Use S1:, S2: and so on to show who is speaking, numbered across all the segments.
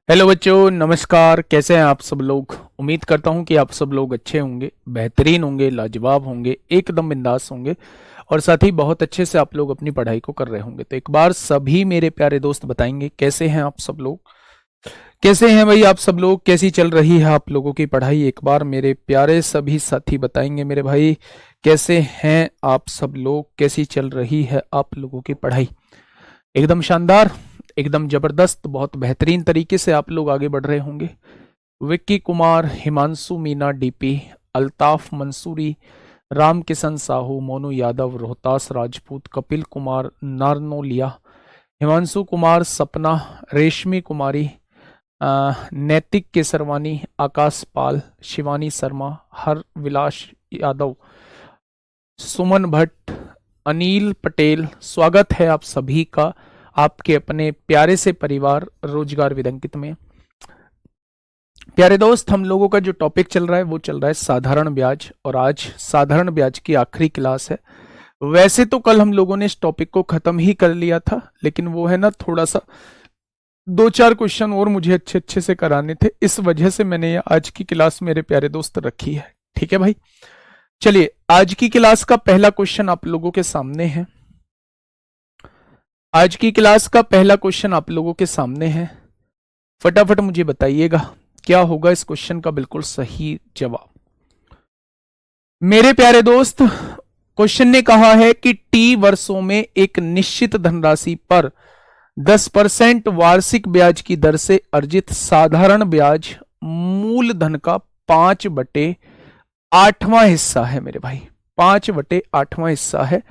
S1: Hello बच्चों, नमस्कार। कैसे हैं आप सब लोग? उम्मीद करता हूं कि आप सब लोग अच्छे होंगे, बेहतरीन होंगे, लाजवाब होंगे, एकदम बिंदास होंगे और साथ ही बहुत अच्छे से आप लोग अपनी पढ़ाई को कर रहे होंगे। तो एक बार सभी मेरे प्यारे दोस्त बताएंगे कैसे हैं आप सब लोग। कैसे हैं भाई आप सब लोग? कैसी चल रही है आप लोगों की पढ़ाई? एक बार मेरे प्यारे सभी साथी बताएंगे मेरे भाई, कैसे हैं आप सब लोग? कैसी चल रही है आप लोगों की पढ़ाई? एकदम शानदार, एकदम जबरदस्त, बहुत बेहतरीन तरीके से आप लोग आगे बढ़ रहे होंगे। विक्की कुमार, हिमांशु मीना डीपी, अल्ताफ मंसूरी, राम किशन साहू, मोनू यादव, रोहतास राजपूत, कपिल कुमार नारनोलिया, हिमांशु कुमार, सपना, रेशमी कुमारी, नैतिक केसरवानी, आकाश पाल, शिवानी शर्मा, हर विलास यादव, सुमन भट्ट, अनिल पटेल, स्वागत है आप सभी का आपके अपने प्यारे से परिवार रोजगार विदंकित में। प्यारे दोस्त, हम लोगों का जो टॉपिक चल रहा है वो चल रहा है साधारण ब्याज, और आज साधारण ब्याज की आखिरी क्लास है। वैसे तो कल हम लोगों ने इस टॉपिक को खत्म ही कर लिया था, लेकिन वो है ना, थोड़ा सा दो चार क्वेश्चन और मुझे अच्छे अच्छे से कराने थे, इस वजह से मैंने ये आज की क्लास मेरे प्यारे दोस्त रखी है। ठीक है भाई, चलिए आज की क्लास का पहला क्वेश्चन आप लोगों के सामने है। आज की क्लास का पहला क्वेश्चन आप लोगों के सामने है। फटाफट मुझे बताइएगा क्या होगा इस क्वेश्चन का बिल्कुल सही जवाब। मेरे प्यारे दोस्त, क्वेश्चन ने कहा है कि टी वर्षों में एक निश्चित धनराशि पर 10% वार्षिक ब्याज की दर से अर्जित साधारण ब्याज मूलधन का 5/8वां हिस्सा है मेरे भाई। 5/8वां हिस्सा है।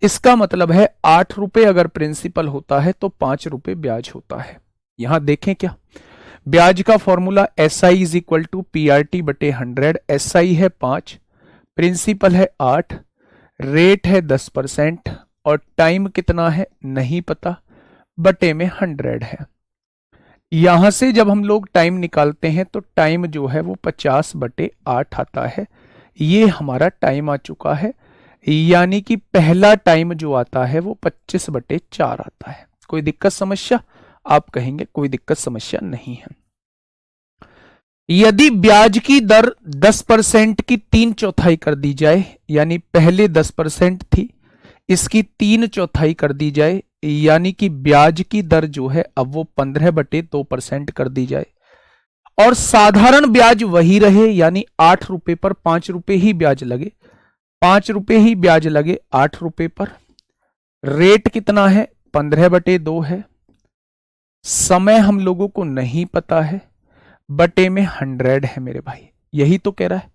S1: इसका मतलब है 8 रुपए अगर प्रिंसिपल होता है तो 5 रुपए ब्याज होता है। यहां देखें क्या, ब्याज का formula SI is equal to PRT/100। SI है 5, प्रिंसिपल है 8, रेट है 10% और टाइम कितना है नहीं पता, बटे में 100 है। यहां से जब हम लोग टाइम निकालते हैं तो टाइम जो है वो 50/8 आता है। ये हमारा टाइम आ चुका है, यानी कि पहला टाइम जो आता है वो 25/4 आता है। कोई दिक्कत समस्या? आप कहेंगे कोई दिक्कत समस्या नहीं है। यदि ब्याज की दर 10% की 3/4 कर दी जाए, यानी पहले 10% थी, इसकी 3/4 कर दी जाए, यानी कि ब्याज की दर जो है अब वो 15/2% कर दी जाए, और साधारण ब्याज वही रहे, यानी 8 रुपए पर 5 रुपए ही ब्याज लगे, 5 रुपए ही ब्याज लगे 8 रुपए पर। रेट कितना है? 15/2 है। समय हम लोगों को नहीं पता है, बटे में 100 है मेरे भाई। यही तो कह रहा है।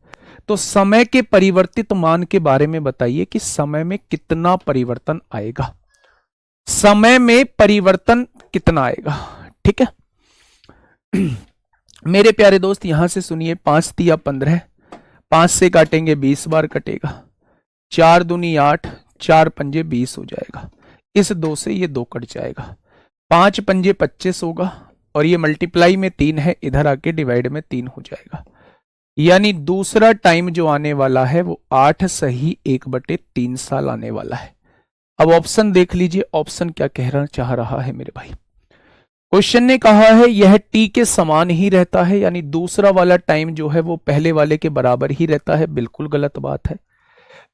S1: तो समय के परिवर्तित मान के बारे में बताइए कि समय में कितना परिवर्तन आएगा। समय में परिवर्तन कितना आएगा? ठीक है मेरे प्यारे दोस्त, यहां से सुनिए, 5 तिया 15, 5 से काटेंगे 20 बार कटेगा, 4 दूनी 8, 4 पंजे 20 हो जाएगा। इस 2 से ये 2 कट जाएगा, 5 पंजे 25 होगा, और ये मल्टीप्लाई में 3 है, इधर आके डिवाइड में 3 हो जाएगा। यानी दूसरा टाइम जो आने वाला है वो 8 सही 1/3 साल आने वाला है। अब ऑप्शन देख लीजिए, ऑप्शन क्या कहना चाह रहा है मेरे भाई। क्वेश्चन ने कहा है यह टी के समान ही रहता है, यानी दूसरा वाला टाइम जो है वो पहले वाले के बराबर ही रहता है। बिल्कुल गलत बात है।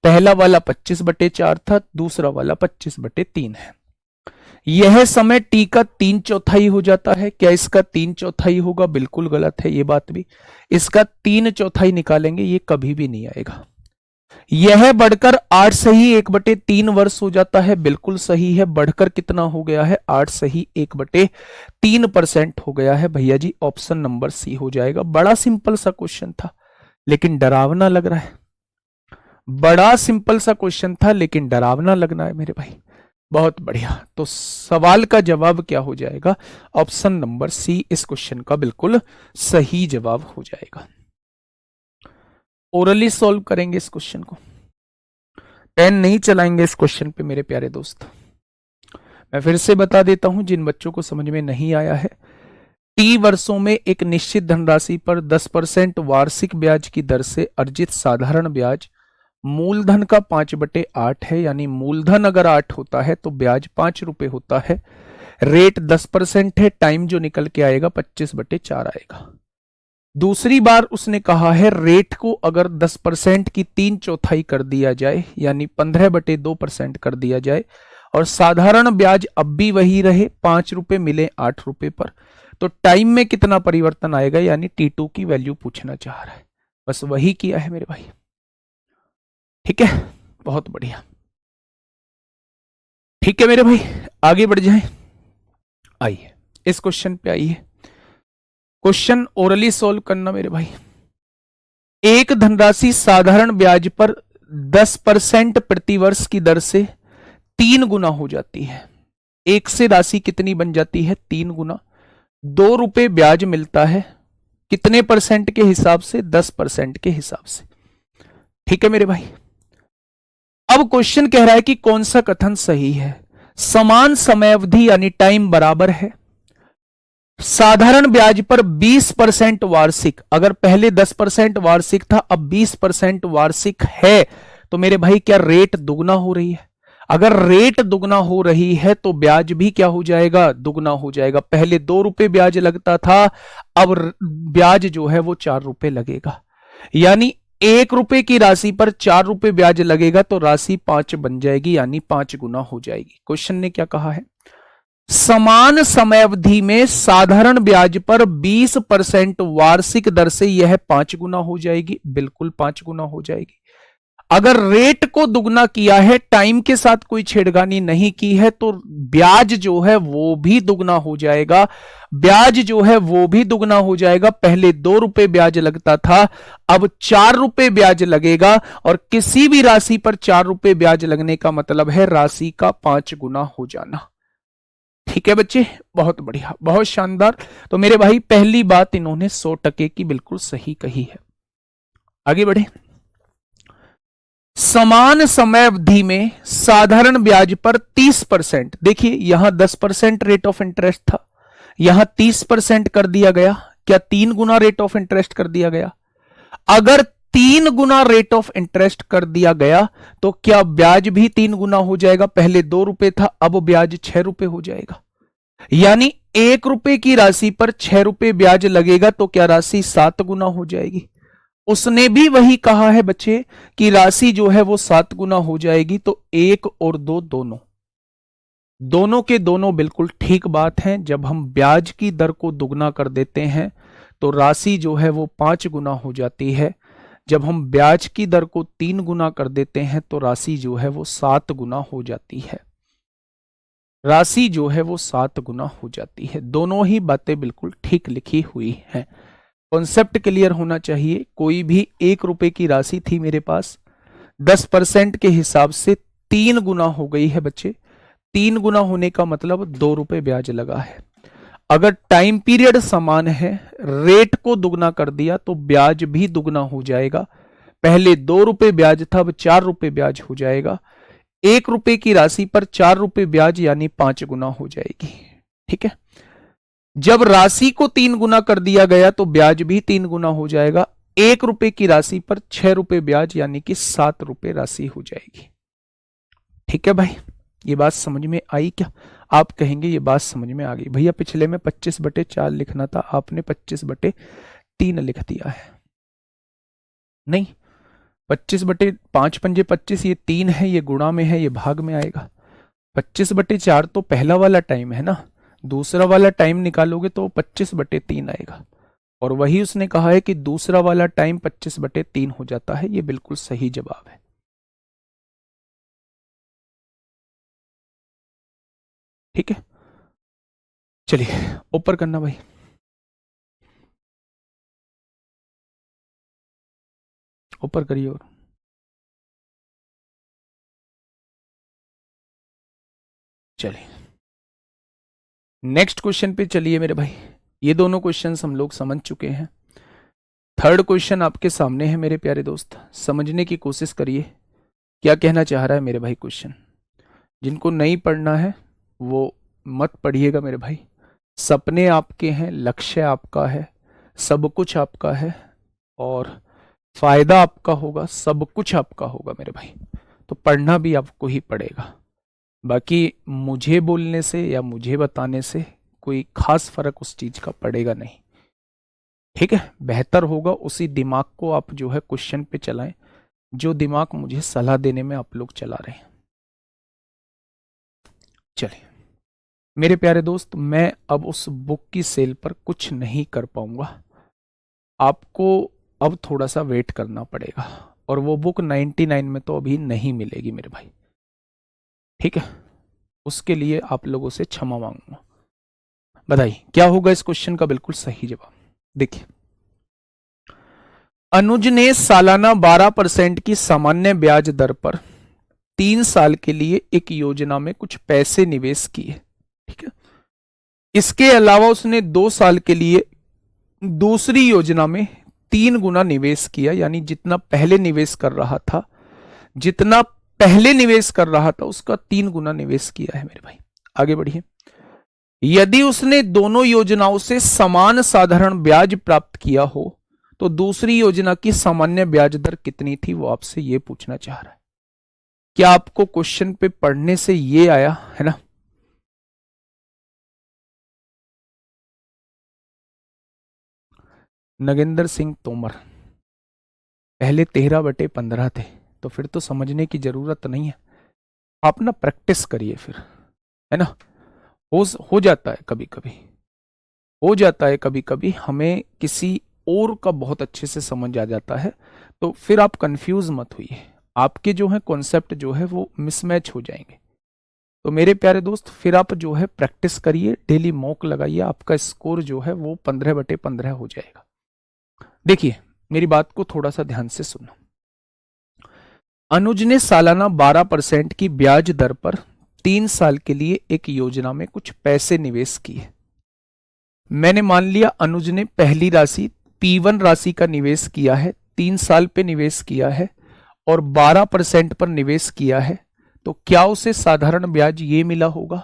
S1: पहला वाला 25/4 था, दूसरा वाला 25/3 है। यह समय टी का 3/4 हो जाता है। क्या इसका 3/4 होगा? बिल्कुल गलत है ये बात भी। इसका 3/4 निकालेंगे, ये कभी भी नहीं आएगा। यह बढ़कर 8 सही 1/3 वर्ष हो जाता है। बिल्कुल सही है। बढ़कर कितना हो गया है? 8 सही 1/3% हो गया है। भैया जी ऑप्शन नंबर सी हो जाएगा। बड़ा सिंपल सा क्वेश्चन था लेकिन डरावना लग रहा है। बड़ा सिंपल सा क्वेश्चन था लेकिन डरावना लगना है मेरे भाई। बहुत बढ़िया। तो सवाल का जवाब क्या हो जाएगा? ऑप्शन नंबर सी इस क्वेश्चन का बिल्कुल सही जवाब हो जाएगा। ओरली सॉल्व करेंगे इस क्वेश्चन को, पेन नहीं चलाएंगे इस क्वेश्चन पे मेरे प्यारे दोस्त। मैं फिर से बता देता हूं जिन बच्चों को समझ में नहीं आया है। टी वर्षों में एक निश्चित धनराशि पर 10% वार्षिक ब्याज की दर से अर्जित साधारण ब्याज मूलधन का 5/8 है, यानी मूलधन अगर 8 होता है तो ब्याज 5 रुपए होता है। रेट 10% है, टाइम जो निकल के आएगा 25/4 आएगा। दूसरी बार उसने कहा है रेट को अगर 10% की 3/4 कर दिया जाए यानी 15/2% कर दिया जाए और साधारण ब्याज अब भी वही रहे, 5 रुपए मिले 8 रुपए पर, तो टाइम में कितना परिवर्तन आएगा, यानी T2 की वैल्यू पूछना चाह रहा है। बस वही किया है मेरे भाई। ठीक है, बहुत बढ़िया। ठीक है मेरे भाई, आगे बढ़ जाएं। आइए इस क्वेश्चन पे आइए। क्वेश्चन ओरली सॉल्व करना मेरे भाई। एक धनराशि साधारण ब्याज पर 10% प्रतिवर्ष की दर से 3 गुना हो जाती है। एक से राशि कितनी बन जाती है? 3 गुना। 2 रुपए ब्याज मिलता है, कितने परसेंट के हिसाब से? 10% के हिसाब से। ठीक है मेरे भाई। अब क्वेश्चन कह रहा है कि कौन सा कथन सही है। समान समयावधि यानी टाइम बराबर है, साधारण ब्याज पर 20% वार्षिक, अगर पहले 10% वार्षिक था अब 20% वार्षिक है, तो मेरे भाई क्या रेट दुगना हो रही है? अगर रेट दुगना हो रही है तो ब्याज भी क्या हो जाएगा? दुगना हो जाएगा। पहले 2 रुपए ब्याज लगता था, अब ब्याज जो है वो 4 रुपए लगेगा, यानी 1 रुपए की राशि पर 4 रुपए ब्याज लगेगा तो राशि 5 बन जाएगी, यानी 5 गुना हो जाएगी। क्वेश्चन ने क्या कहा है? समान समयावधि में साधारण ब्याज पर 20% वार्षिक दर से यह 5 गुना हो जाएगी। बिल्कुल 5 गुना हो जाएगी। अगर रेट को दुगना किया है, टाइम के साथ कोई छेड़खानी नहीं की है, तो ब्याज जो है वो भी दुगना हो जाएगा। ब्याज जो है वो भी दुगना हो जाएगा। पहले 2 रुपए ब्याज लगता था, अब 4 रुपए ब्याज लगेगा, और किसी भी राशि पर 4 रुपए ब्याज लगने का मतलब है राशि का 5 गुना हो जाना। ठीक है बच्चे, बहुत बढ़िया, बहुत शानदार। तो मेरे भाई पहली बात इन्होंने 100% की बिल्कुल सही कही है। आगे बढ़े। समान समयावधि में साधारण ब्याज पर 30%, देखिए यहां 10% रेट ऑफ इंटरेस्ट था, यहां 30% कर दिया गया। क्या 3 गुना रेट ऑफ इंटरेस्ट कर दिया गया? अगर 3 गुना रेट ऑफ इंटरेस्ट कर दिया गया तो क्या ब्याज भी 3 गुना हो जाएगा? पहले 2 रुपए था, अब ब्याज 6 रुपए हो जाएगा, यानी 1 रुपए की राशि पर 6 रुपए ब्याज लगेगा तो क्या राशि 7 गुना हो जाएगी? उसने भी वही कहा है बच्चे कि राशि जो है वो 7 गुना हो जाएगी। तो 1 और 2 दोनों के दोनों बिल्कुल ठीक बात है। जब हम ब्याज की दर को दुगना कर देते हैं तो राशि जो है वो 5 गुना हो जाती है। जब हम ब्याज की दर को 3 गुना कर देते हैं तो राशि जो है वो 7 गुना हो जाती है। राशि जो है वो 7 गुना हो जाती है। दोनों ही बातें बिल्कुल ठीक लिखी हुई हैं। कॉन्सेप्ट क्लियर होना चाहिए। कोई भी 1 रुपए की राशि थी मेरे पास, 10% के हिसाब से 3 गुना हो गई है बच्चे। 3 गुना होने का मतलब 2 रुपए ब्याज लगा है। अगर टाइम पीरियड समान है, रेट को दुगना कर दिया तो ब्याज भी दुगना हो जाएगा। पहले 2 रुपए ब्याज था, अब 4 रुपए ब्याज हो जाएगा। 1 रुपए की राशि पर 4 रुपए ब्याज यानी 5 गुना हो जाएगी। ठीक है। जब राशि को 3 गुना कर दिया गया तो ब्याज भी 3 गुना हो जाएगा। 1 रुपए की राशि पर 6 रुपए ब्याज यानी कि 7 रुपए राशि हो जाएगी। ठीक है भाई, ये बात समझ में आई क्या? आप कहेंगे ये बात समझ में आ गई भैया, पिछले में 25/4 लिखना था, आपने 25/3 लिख दिया है। नहीं, 25/5 पंजे 25, ये 3 है, ये गुणा में है, ये भाग में आएगा। 25/4 तो पहला वाला टाइम है ना, दूसरा वाला टाइम निकालोगे तो 25/3 आएगा। और वही उसने कहा है कि दूसरा वाला टाइम 25/3 हो जाता है। ये बिल्कुल सही जवाब है। ठीक है, चलिए ऊपर करना भाई। ऊपर करिए। और चलिए नेक्स्ट क्वेश्चन पे चलिए मेरे भाई। ये दोनों क्वेश्चन हम लोग समझ चुके हैं। थर्ड क्वेश्चन आपके सामने है मेरे प्यारे दोस्त, समझने की कोशिश करिए क्या कहना चाह रहा है मेरे भाई क्वेश्चन। जिनको नहीं पढ़ना है वो मत पढ़िएगा मेरे भाई। सपने आपके हैं, लक्ष्य आपका है, सब कुछ आपका है, और फायदा आपका होगा, सब कुछ आपका होगा मेरे भाई। तो पढ़ना भी आपको ही पड़ेगा। बाकी मुझे बोलने से या मुझे बताने से कोई खास फर्क उस चीज का पड़ेगा नहीं। ठीक है, बेहतर होगा उसी दिमाग को आप जो है क्वेश्चन पे चलाएं जो दिमाग मुझे सलाह देने में आप लोग चला रहे हैं। चलिए मेरे प्यारे दोस्त, मैं अब उस बुक की सेल पर कुछ नहीं कर पाऊंगा, आपको अब थोड़ा सा वेट करना पड़ेगा, और वो बुक 99 में तो अभी नहीं मिलेगी मेरे भाई। ठीक है, उसके लिए आप लोगों से क्षमा मांगूंगा। बताइए क्या होगा इस क्वेश्चन का बिल्कुल सही जवाब। देखिए, अनुज ने सालाना 12% की सामान्य ब्याज दर पर 3 साल के लिए एक योजना में कुछ पैसे निवेश किए। ठीक है, इसके अलावा उसने 2 साल के लिए दूसरी योजना में 3 गुना निवेश किया, यानी जितना पहले निवेश कर रहा था, जितना पहले निवेश कर रहा था उसका 3 गुना निवेश किया है मेरे भाई। आगे बढ़िए। यदि उसने दोनों योजनाओं से समान साधारण ब्याज प्राप्त किया हो तो दूसरी योजना की सामान्य ब्याज दर कितनी थी, वो आपसे ये पूछना चाह रहा है। क्या आपको क्वेश्चन पे पढ़ने से ये आया है ना? नगेंद्र सिंह तोमर, पहले 13/15 थे, तो फिर तो समझने की जरूरत नहीं है, आप ना प्रैक्टिस करिए फिर, है ना? हो जाता है कभी कभी, हो जाता है कभी कभी, हमें किसी और का बहुत अच्छे से समझ आ जाता है, तो फिर आप कंफ्यूज मत होइए, आपके जो है कॉन्सेप्ट जो है वो मिसमैच हो जाएंगे। तो मेरे प्यारे दोस्त, फिर आप जो है प्रैक्टिस करिए, डेली मॉक लगाइए, आपका स्कोर जो है वो 15/15 हो जाएगा। देखिए मेरी बात को थोड़ा सा ध्यान से सुनो। अनुज ने सालाना 12% की ब्याज दर पर 3 साल के लिए एक योजना में कुछ पैसे निवेश किए। मैंने मान लिया अनुज ने पहली राशि P1 राशि का निवेश किया है, 3 साल पे निवेश किया है और 12% पर निवेश किया है, तो क्या उसे साधारण ब्याज ये मिला होगा?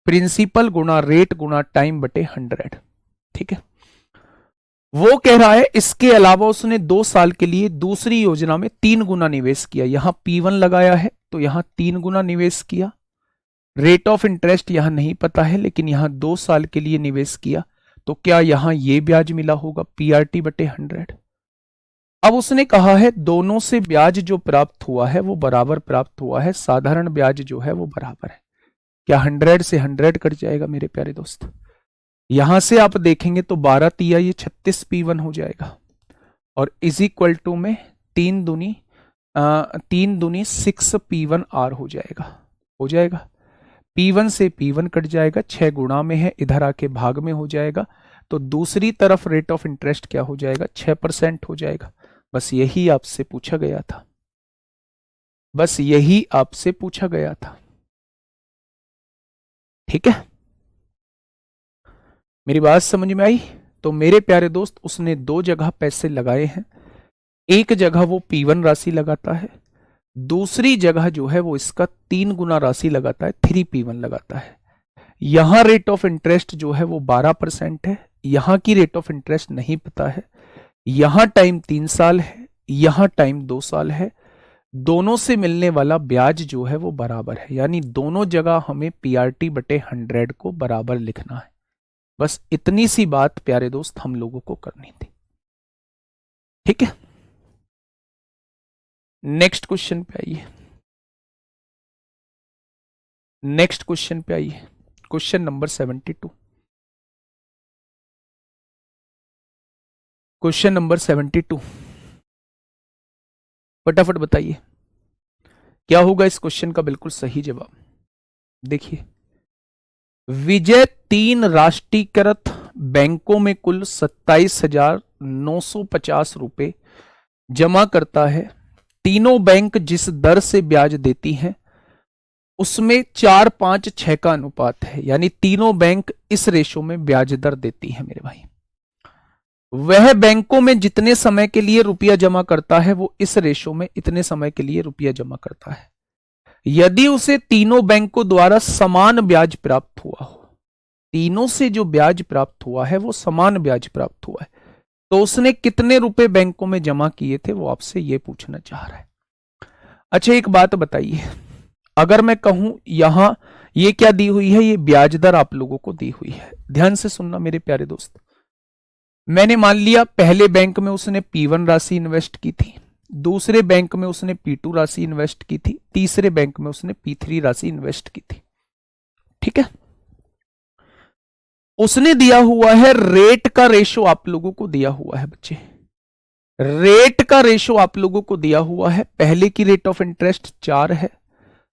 S1: प्रिंसिपल गुणा रेट गुणा टाइम बटे 100। ठीक है, वो कह रहा है इसके अलावा उसने 2 साल के लिए दूसरी योजना में 3 गुना निवेश किया। यहां P1 लगाया है तो यहां 3 गुना निवेश किया। रेट ऑफ इंटरेस्ट यहां नहीं पता है, लेकिन यहां 2 साल के लिए निवेश किया, तो क्या यहां ये ब्याज मिला होगा PRT बटे 100। अब उसने कहा है दोनों से ब्याज जो प्राप्त हुआ है वो बराबर प्राप्त हुआ है, साधारण ब्याज जो है वो बराबर है। क्या 100 से 100 कट जाएगा मेरे प्यारे दोस्त? यहां से आप देखेंगे तो 12 तिया ये 36 P1 हो जाएगा, और इज इक्वल टू में 3 दूनी 6 P1R हो जाएगा। P1 से P1 कट जाएगा, 6 गुणा में है, इधर आके भाग में हो जाएगा, तो दूसरी तरफ रेट ऑफ इंटरेस्ट क्या हो जाएगा? 6% हो जाएगा। बस यही आपसे पूछा गया था, बस यही आपसे पूछा गया था। ठीक है, मेरी बात समझ में आई? तो मेरे प्यारे दोस्त, उसने 2 जगह पैसे लगाए हैं, एक जगह वो P1 राशि लगाता है, दूसरी जगह जो है वो इसका 3 गुना राशि लगाता है, 3P1 लगाता है। यहां रेट ऑफ इंटरेस्ट जो है वो 12% है, यहां की रेट ऑफ इंटरेस्ट नहीं पता है, यहां टाइम 3 साल है, यहां टाइम 2 साल है, दोनों से मिलने वाला ब्याज जो है वो बराबर है, यानी दोनों जगह हमें PRT बटे 100 को बराबर लिखना है। बस इतनी सी बात प्यारे दोस्त हम लोगों को करनी थी। ठीक है, नेक्स्ट क्वेश्चन पे आइए, नेक्स्ट क्वेश्चन पे आइए, क्वेश्चन नंबर 72। क्वेश्चन नंबर 72, फटाफट बताइए क्या होगा इस क्वेश्चन का बिल्कुल सही जवाब। देखिए, विजय 3 राष्ट्रीयकृत बैंकों में कुल 27,950 रुपए जमा करता है। तीनों बैंक जिस दर से ब्याज देती हैं उसमें 4-5-6 का अनुपात है, यानी तीनों बैंक इस रेशो में ब्याज दर देती है मेरे भाई। वह बैंकों में जितने समय के लिए रुपया जमा करता है वो इस रेशो में इतने समय के लिए रुपया जमा करता है। यदि उसे तीनों बैंकों द्वारा समान ब्याज प्राप्त हुआ हो, तीनों से जो ब्याज प्राप्त हुआ है वो समान ब्याज प्राप्त हुआ है, तो उसने कितने रुपए बैंकों में जमा किए थे वो आपसे ये पूछना चाह रहा है। अच्छा एक बात बताइए, अगर मैं कहूं यहां ये क्या दी हुई है, ये ब्याज दर आप लोगों को दी हुई है। ध्यान से सुनना मेरे प्यारे दोस्त, मैंने मान लिया पहले बैंक में उसने P1 राशि इन्वेस्ट की थी, दूसरे बैंक में उसने P2 राशि इन्वेस्ट की थी, तीसरे बैंक में उसने P3 राशि इन्वेस्ट की थी। ठीक है, उसने दिया हुआ है रेट का रेशो आप लोगों को दिया हुआ है बच्चे, रेट का रेशो आप लोगों को दिया हुआ है। पहले की रेट ऑफ इंटरेस्ट 4 है,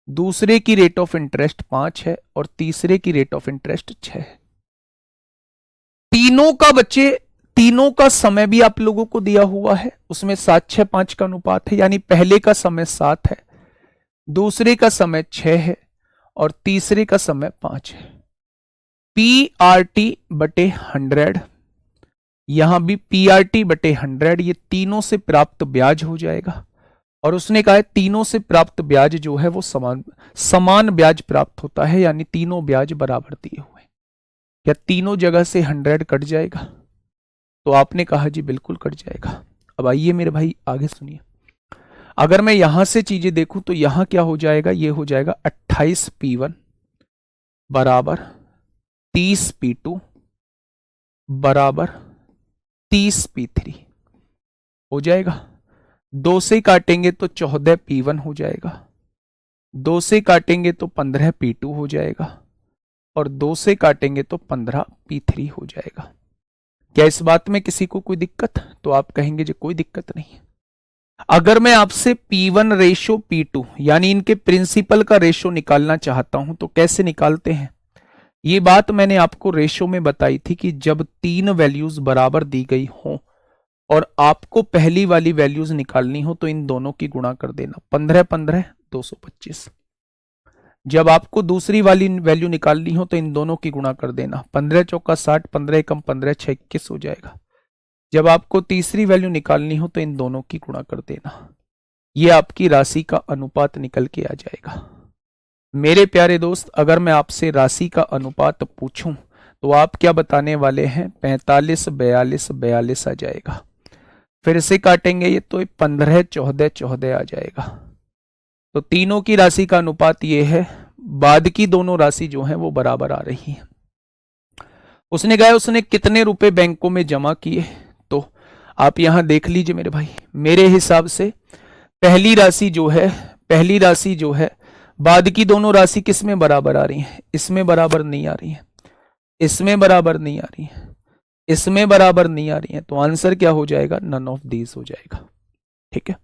S1: दूसरे की रेट ऑफ इंटरेस्ट 5 है और तीसरे की रेट ऑफ इंटरेस्ट 6 है। तीनों का बच्चे, तीनों का समय भी आप लोगों को दिया हुआ है, उसमें 7-6-5 का अनुपात है, यानी पहले का समय 7 है, दूसरे का समय 6 है और तीसरे का समय 5 है। PRT/100, यहां भी PRT/100, ये तीनों से प्राप्त ब्याज हो जाएगा। और उसने कहा है तीनों से प्राप्त ब्याज जो है वो समान ब्याज प्राप्त होता है, यानी तीनों ब्याज बराबर दिए हुए। क्या तीनों जगह से 100 कट जाएगा? तो आपने कहा जी बिल्कुल कट जाएगा। अब आइए मेरे भाई आगे सुनिए, अगर मैं यहां से चीजें देखूं तो यहां क्या हो जाएगा, ये हो जाएगा 28 P1 बराबर 30 P2 बराबर 30 P3 हो जाएगा। 2 से काटेंगे तो 14 P1 हो जाएगा, 2 से काटेंगे तो 15 P2 हो जाएगा और 2 से काटेंगे तो 15 P3 हो जाएगा। क्या इस बात में किसी को कोई दिक्कत? तो आप कहेंगे जी कोई दिक्कत नहीं है। अगर मैं आपसे P1 रेशो P2 यानी इनके प्रिंसिपल का रेशो निकालना चाहता हूं तो कैसे निकालते हैं? ये बात मैंने आपको रेशो में बताई थी कि जब 3 वैल्यूज बराबर दी गई हों और आपको पहली वाली वैल्यूज निकालनी हो तो इन दोनों की गुणा कर देना, 15-15 225। जब आपको दूसरी वाली वैल्यू निकालनी हो तो इन दोनों की गुणा कर देना, 15 चौका 60, 15 एकम 15 6 21 हो जाएगा। जब आपको तीसरी वैल्यू निकालनी हो तो इन दोनों की गुणा कर देना, ये आपकी राशि का अनुपात निकल के आ जाएगा। मेरे प्यारे दोस्त, अगर मैं आपसे राशि का अनुपात पूछूं तो आप क्या बताने वाले हैं? 45 42 42 आ जाएगा। फिर से काटेंगे ये तो 15 14 14 आ जाएगा। तो तीनों की राशि का अनुपात ये है, बाद की दोनों राशि जो है वो बराबर आ रही है। उसने कहा उसने कितने रुपए बैंकों में जमा किए, तो आप यहां देख लीजिए मेरे भाई, मेरे हिसाब से पहली राशि जो है बाद की दोनों राशि किस में बराबर आ रही है? इसमें बराबर नहीं आ रही है, इसमें बराबर नहीं आ रही है, इसमें बराबर नहीं आ रही है। तो आंसर क्या हो जाएगा? नन ऑफ दीज हो जाएगा। ठीक है,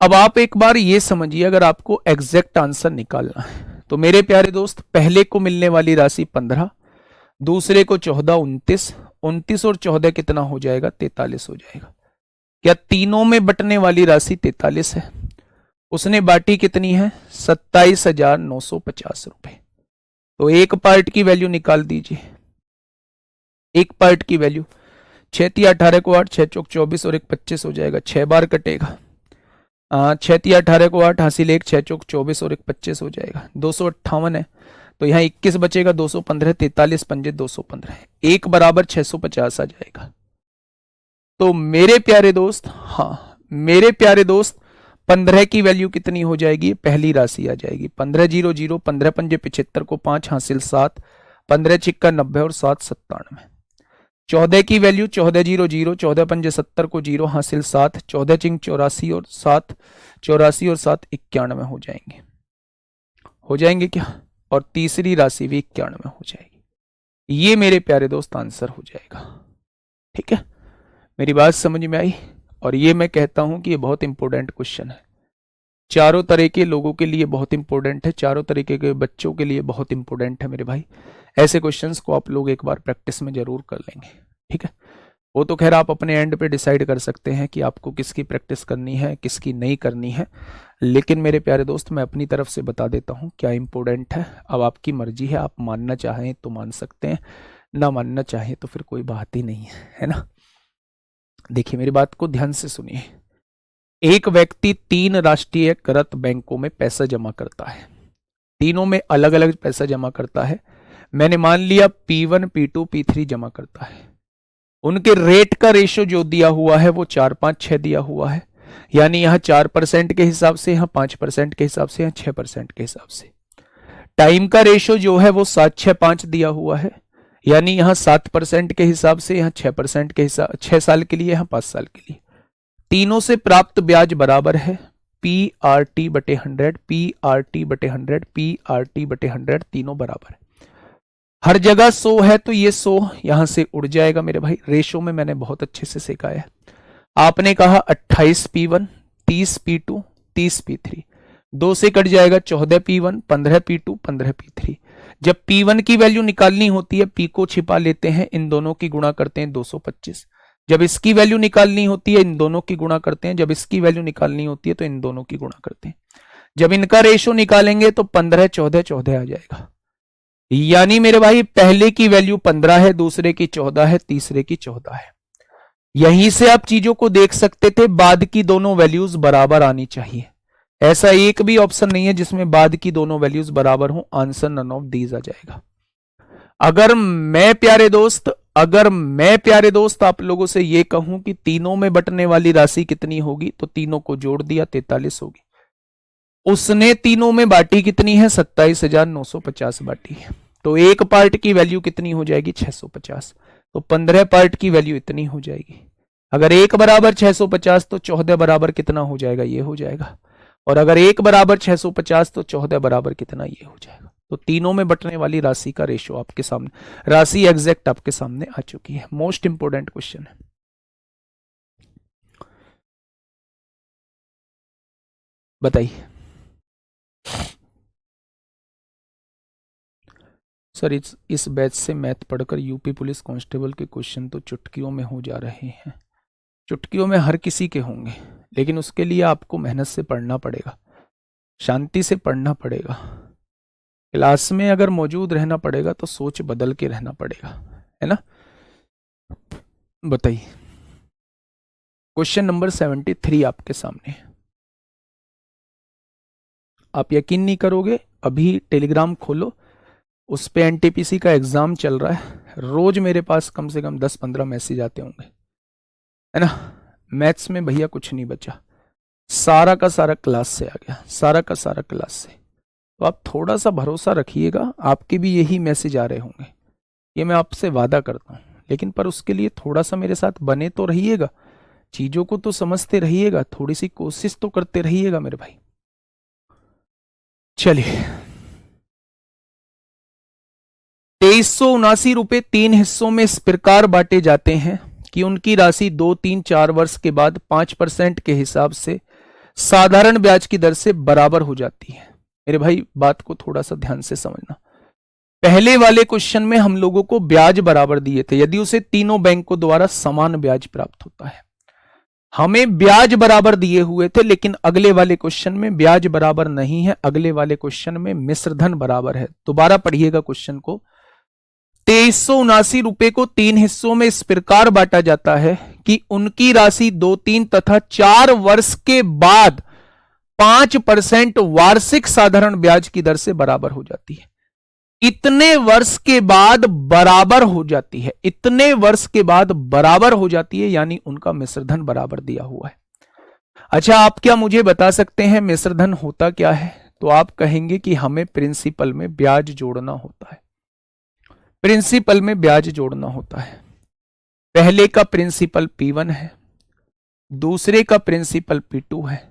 S1: अब आप एक बार ये समझिए, अगर आपको एग्जैक्ट आंसर निकालना है तो मेरे प्यारे दोस्त, पहले को मिलने वाली राशि 15, दूसरे को 14 29, 29 और 14 कितना हो जाएगा? 43 हो जाएगा। क्या तीनों में बटने वाली राशि 43 है? उसने बांटी कितनी है? 27,950 रुपए। तो एक पार्ट की वैल्यू निकाल दीजिए, एक पार्ट की वैल्यू 6 × 18 को 8, 6 × 24 और 1 25 हो जाएगा। 6 बार कटेगा, 6 × 18 को 8 हासिल 1, 6 × 24 और 1 25 हो जाएगा। 258 है तो यहाँ 21 बचेगा, 215 43 पंजे 215, एक बराबर 650 आ जाएगा। तो मेरे प्यारे दोस्त, हाँ मेरे प्यारे दोस्त, 15 की वैल्यू कितनी हो जाएगी? पहली राशि आ जाएगी 15 0 0, 15 पंजे 75 को 5 हासिल 7, 15 छिक्का 90 और 7 97। 14 की वैल्यू 14 0 0, 14 पंजे 70 को 0 हासिल 7, 14 चिंग 84 और 7 84 और 7 91 हो जाएंगे क्या? और तीसरी राशि भी 91 हो जाएगी। ये मेरे प्यारे दोस्त आंसर हो जाएगा। ठीक है, मेरी बात समझ में आई? और ये मैं कहता हूं कि ये बहुत इंपॉर्टेंट क्वेश्चन है, चारों तरह के लोगों के लिए बहुत इंपॉर्टेंट है, चारों तरीके के बच्चों के लिए बहुत इंपॉर्टेंट है मेरे भाई। ऐसे क्वेश्चंस को आप लोग एक बार प्रैक्टिस में जरूर कर लेंगे। ठीक है, वो तो खैर आप अपने एंड पे डिसाइड कर सकते हैं कि आपको किसकी प्रैक्टिस करनी है किसकी नहीं करनी है, लेकिन मेरे प्यारे दोस्त मैं अपनी तरफ से बता देता हूँ क्या इंपॉर्टेंट है। अब आपकी मर्जी है, आप मानना चाहें तो मान सकते हैं, ना मानना चाहें तो फिर कोई बात ही नहीं है ना। देखिए मेरी बात को ध्यान से सुनिए, एक व्यक्ति 3 राष्ट्रीयकृत बैंकों में पैसा जमा करता है, तीनों में अलग अलग पैसा जमा करता है। मैंने मान लिया P1 P2 P3 जमा करता है, उनके रेट का रेशो जो दिया हुआ है वो 4 5 6 दिया हुआ है। यानी यहाँ 4% के हिसाब से, यहाँ 5% के हिसाब से, यहाँ 6% के हिसाब से। टाइम का रेशो जो है वो 7-6-5 दिया हुआ है, यानी यहाँ 7% के हिसाब से, यहाँ 6% के हिसाब, 6 साल के लिए, यहाँ 5 साल के लिए। तीनों से प्राप्त ब्याज बराबर है PRT बटे 100, PRT बटे 100, PRT बटे 100, तीनों बराबर है। हर जगह 100 है तो ये 100 यहां से उड़ जाएगा मेरे भाई। रेशो में मैंने बहुत अच्छे से सिखाया है। आपने कहा 28 P1, 30 P2, 30 P3, 2 से कट जाएगा 14 P1, 15 P2, 15 P3। जब P1 की वैल्यू निकालनी होती है, P को छिपा लेते हैं, इन दोनों की गुणा करते हैं 225। जब इसकी वैल्यू निकालनी होती है, इन दोनों की गुणा करते हैं। जब इसकी वैल्यू निकालनी होती है तो इन दोनों की गुणा करते हैं। जब इनका रेशो निकालेंगे तो 15, 14, 14 आ जाएगा। यानी मेरे भाई पहले की वैल्यू 15 है, दूसरे की 14 है, तीसरे की 14 है। यहीं से आप चीजों को देख सकते थे, बाद की दोनों वैल्यूज बराबर आनी चाहिए। ऐसा एक भी ऑप्शन नहीं है जिसमें बाद की दोनों वैल्यूज बराबर हो। आंसर नन ऑफ दीज आ जाएगा। अगर मैं प्यारे दोस्त आप लोगों से ये कहूं कि तीनों में बटने वाली राशि कितनी होगी, तो तीनों को जोड़ दिया 43 होगी। उसने तीनों में बांटी कितनी है, 27,950 बांटी है। तो एक पार्ट की वैल्यू कितनी हो जाएगी, 650। तो 15 पार्ट की वैल्यू इतनी हो जाएगी। अगर एक बराबर 650 तो 14 बराबर कितना हो जाएगा, ये हो जाएगा। और अगर एक बराबर 650 तो 14 बराबर कितना, ये हो जाएगा। तो तीनों में बटने वाली राशि का रेशो आपके सामने, राशि एग्जैक्ट आपके सामने आ चुकी है। मोस्ट इंपोर्टेंट क्वेश्चन है। बताइए सर, इस बैच से मैथ पढ़कर यूपी पुलिस कांस्टेबल के क्वेश्चन तो चुटकियों में हो जा रहे हैं। चुटकियों में हर किसी के होंगे, लेकिन उसके लिए आपको मेहनत से पढ़ना पड़ेगा, शांति से पढ़ना पड़ेगा। क्लास में अगर मौजूद रहना पड़ेगा तो सोच बदल के रहना पड़ेगा, है ना। बताइए क्वेश्चन नंबर 73 आपके सामने। आप यकीन नहीं करोगे, अभी टेलीग्राम खोलो, उस पे एनटीपीसी का एग्जाम चल रहा है। रोज मेरे पास कम से कम 10-15 मैसेज आते होंगे, है ना। मैथ्स में भैया कुछ नहीं बचा, सारा का सारा क्लास से आ गया, सारा का सारा क्लास से। तो आप थोड़ा सा भरोसा रखिएगा, आपके भी यही मैसेज आ रहे होंगे, ये मैं आपसे वादा करता हूँ। लेकिन पर उसके लिए थोड़ा सा मेरे साथ बने तो रहिएगा, चीजों को तो समझते रहिएगा, थोड़ी सी कोशिश तो करते रहिएगा मेरे भाई। चलिए, 2379 रुपए 3 हिस्सों में इस प्रकार बांटे जाते हैं कि उनकी राशि 2, 3, 4 वर्ष के बाद 5% के हिसाब से साधारण ब्याज की दर से बराबर हो जाती है। मेरे भाई बात को थोड़ा सा ध्यान से समझना। पहले वाले क्वेश्चन में हम लोगों को ब्याज बराबर दिए थे, यदि उसे तीनों बैंकों द्वारा समान ब्याज प्राप्त होता है। हमें ब्याज बराबर दिए हुए थे, लेकिन अगले वाले क्वेश्चन में ब्याज बराबर नहीं है, अगले वाले क्वेश्चन में मिश्रधन बराबर है। दोबारा पढ़िएगा क्वेश्चन को। 2379 रुपए को 3 हिस्सों में इस प्रकार बांटा जाता है कि उनकी राशि 2, 3 तथा 4 वर्ष के बाद 5% वार्षिक साधारण ब्याज की दर से बराबर हो जाती है। इतने वर्ष के बाद बराबर हो जाती है, इतने वर्ष के बाद बराबर हो जाती है, यानी उनका मिश्रधन बराबर दिया हुआ है। अच्छा, आप क्या मुझे बता सकते हैं मिश्रधन होता क्या है? तो आप कहेंगे कि हमें प्रिंसिपल में ब्याज जोड़ना होता है, प्रिंसिपल में ब्याज जोड़ना होता है। पहले का प्रिंसिपल P1 है, दूसरे का प्रिंसिपल P2 है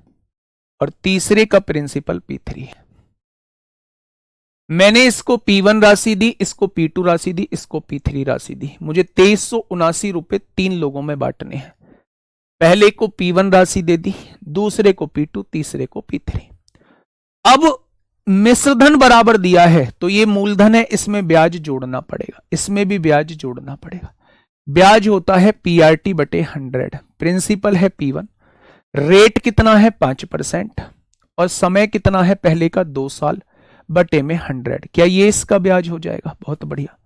S1: और तीसरे का प्रिंसिपल P3 है। मैंने इसको P1 राशि दी, इसको P2 राशि दी, इसको P3 राशि दी। मुझे 2379 रुपए 3 लोगों में बांटने हैं। पहले को P1 राशि दे दी, दूसरे को P2, तीसरे को P3। अब मिश्रधन बराबर दिया है तो ये मूलधन है, इसमें ब्याज जोड़ना पड़ेगा, इसमें भी ब्याज जोड़ना पड़ेगा। ब्याज होता है PRT बटे 100, प्रिंसिपल है P1, रेट कितना है 5% और समय कितना है पहले का 2 साल बटे में 100। क्या ये इसका ब्याज हो जाएगा? बहुत बढ़िया।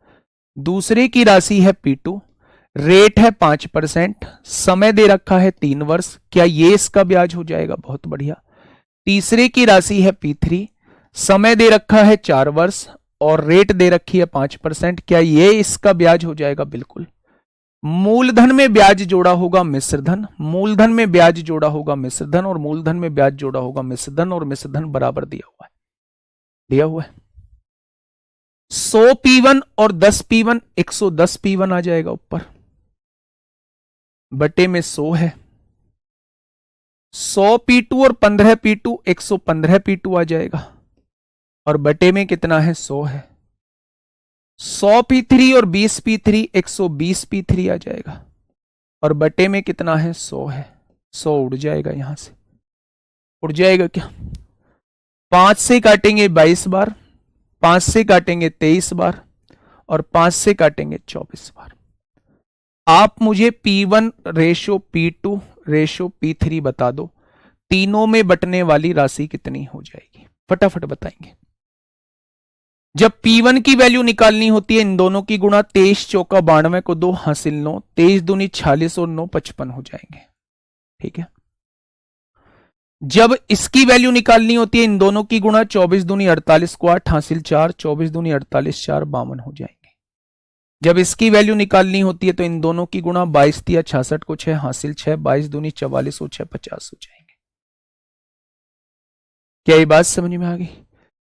S1: दूसरे की राशि है P2, रेट है 5%, समय दे रखा है 3 वर्ष। क्या ये इसका ब्याज हो जाएगा? बहुत बढ़िया। तीसरे की राशि है P3, समय दे रखा है 4 वर्ष और रेट दे रखी है 5%। क्या ये इसका ब्याज हो जाएगा? बिल्कुल। मूलधन में ब्याज जोड़ा होगा मिश्र धन, मूलधन में ब्याज जोड़ा होगा मिश्र धन, और मूलधन में ब्याज जोड़ा होगा मिश्र धन, और मिश्र धन बराबर दिया हुआ है 100 P1 और 10 P1 110 P1 आ जाएगा ऊपर, बटे में 100 है, 100 P2 और 15 P2 115 P2 आ जाएगा, और बटे में कितना है 100 है, 100 P3 और 20 P3 120 P3 आ जाएगा, और बटे में कितना है 100 है, 100 उड़ जाएगा, यहां से उड़ जाएगा क्या, 5 से काटेंगे 22 बार, 5 से काटेंगे 23 बार, और 5 से काटेंगे 24 बार। आप मुझे P1 ratio P2 ratio P3 बता दो, तीनों में बटने वाली राशि कितनी हो जाएगी, फटाफट बताएंगे। जब P1 की वैल्यू निकालनी होती है, इन दोनों की गुणा 23 चौका 92 को 2 हासिल 9, 23 दूनी 46 और 9 55 हो जाएंगे, ठीक है। जब इसकी वैल्यू निकालनी होती है, इन दोनों की गुणा 24 दूनी 48 को 8 हासिल 4, 24 दूनी 48 4 52 हो जाएंगे। जब इसकी वैल्यू निकालनी होती है तो इन दोनों की गुणा 22 दिया 66 को 6 हासिल 6, 22 दूनी 44 और 6 50 हो जाएंगे। क्या ये बात समझ में आ गई?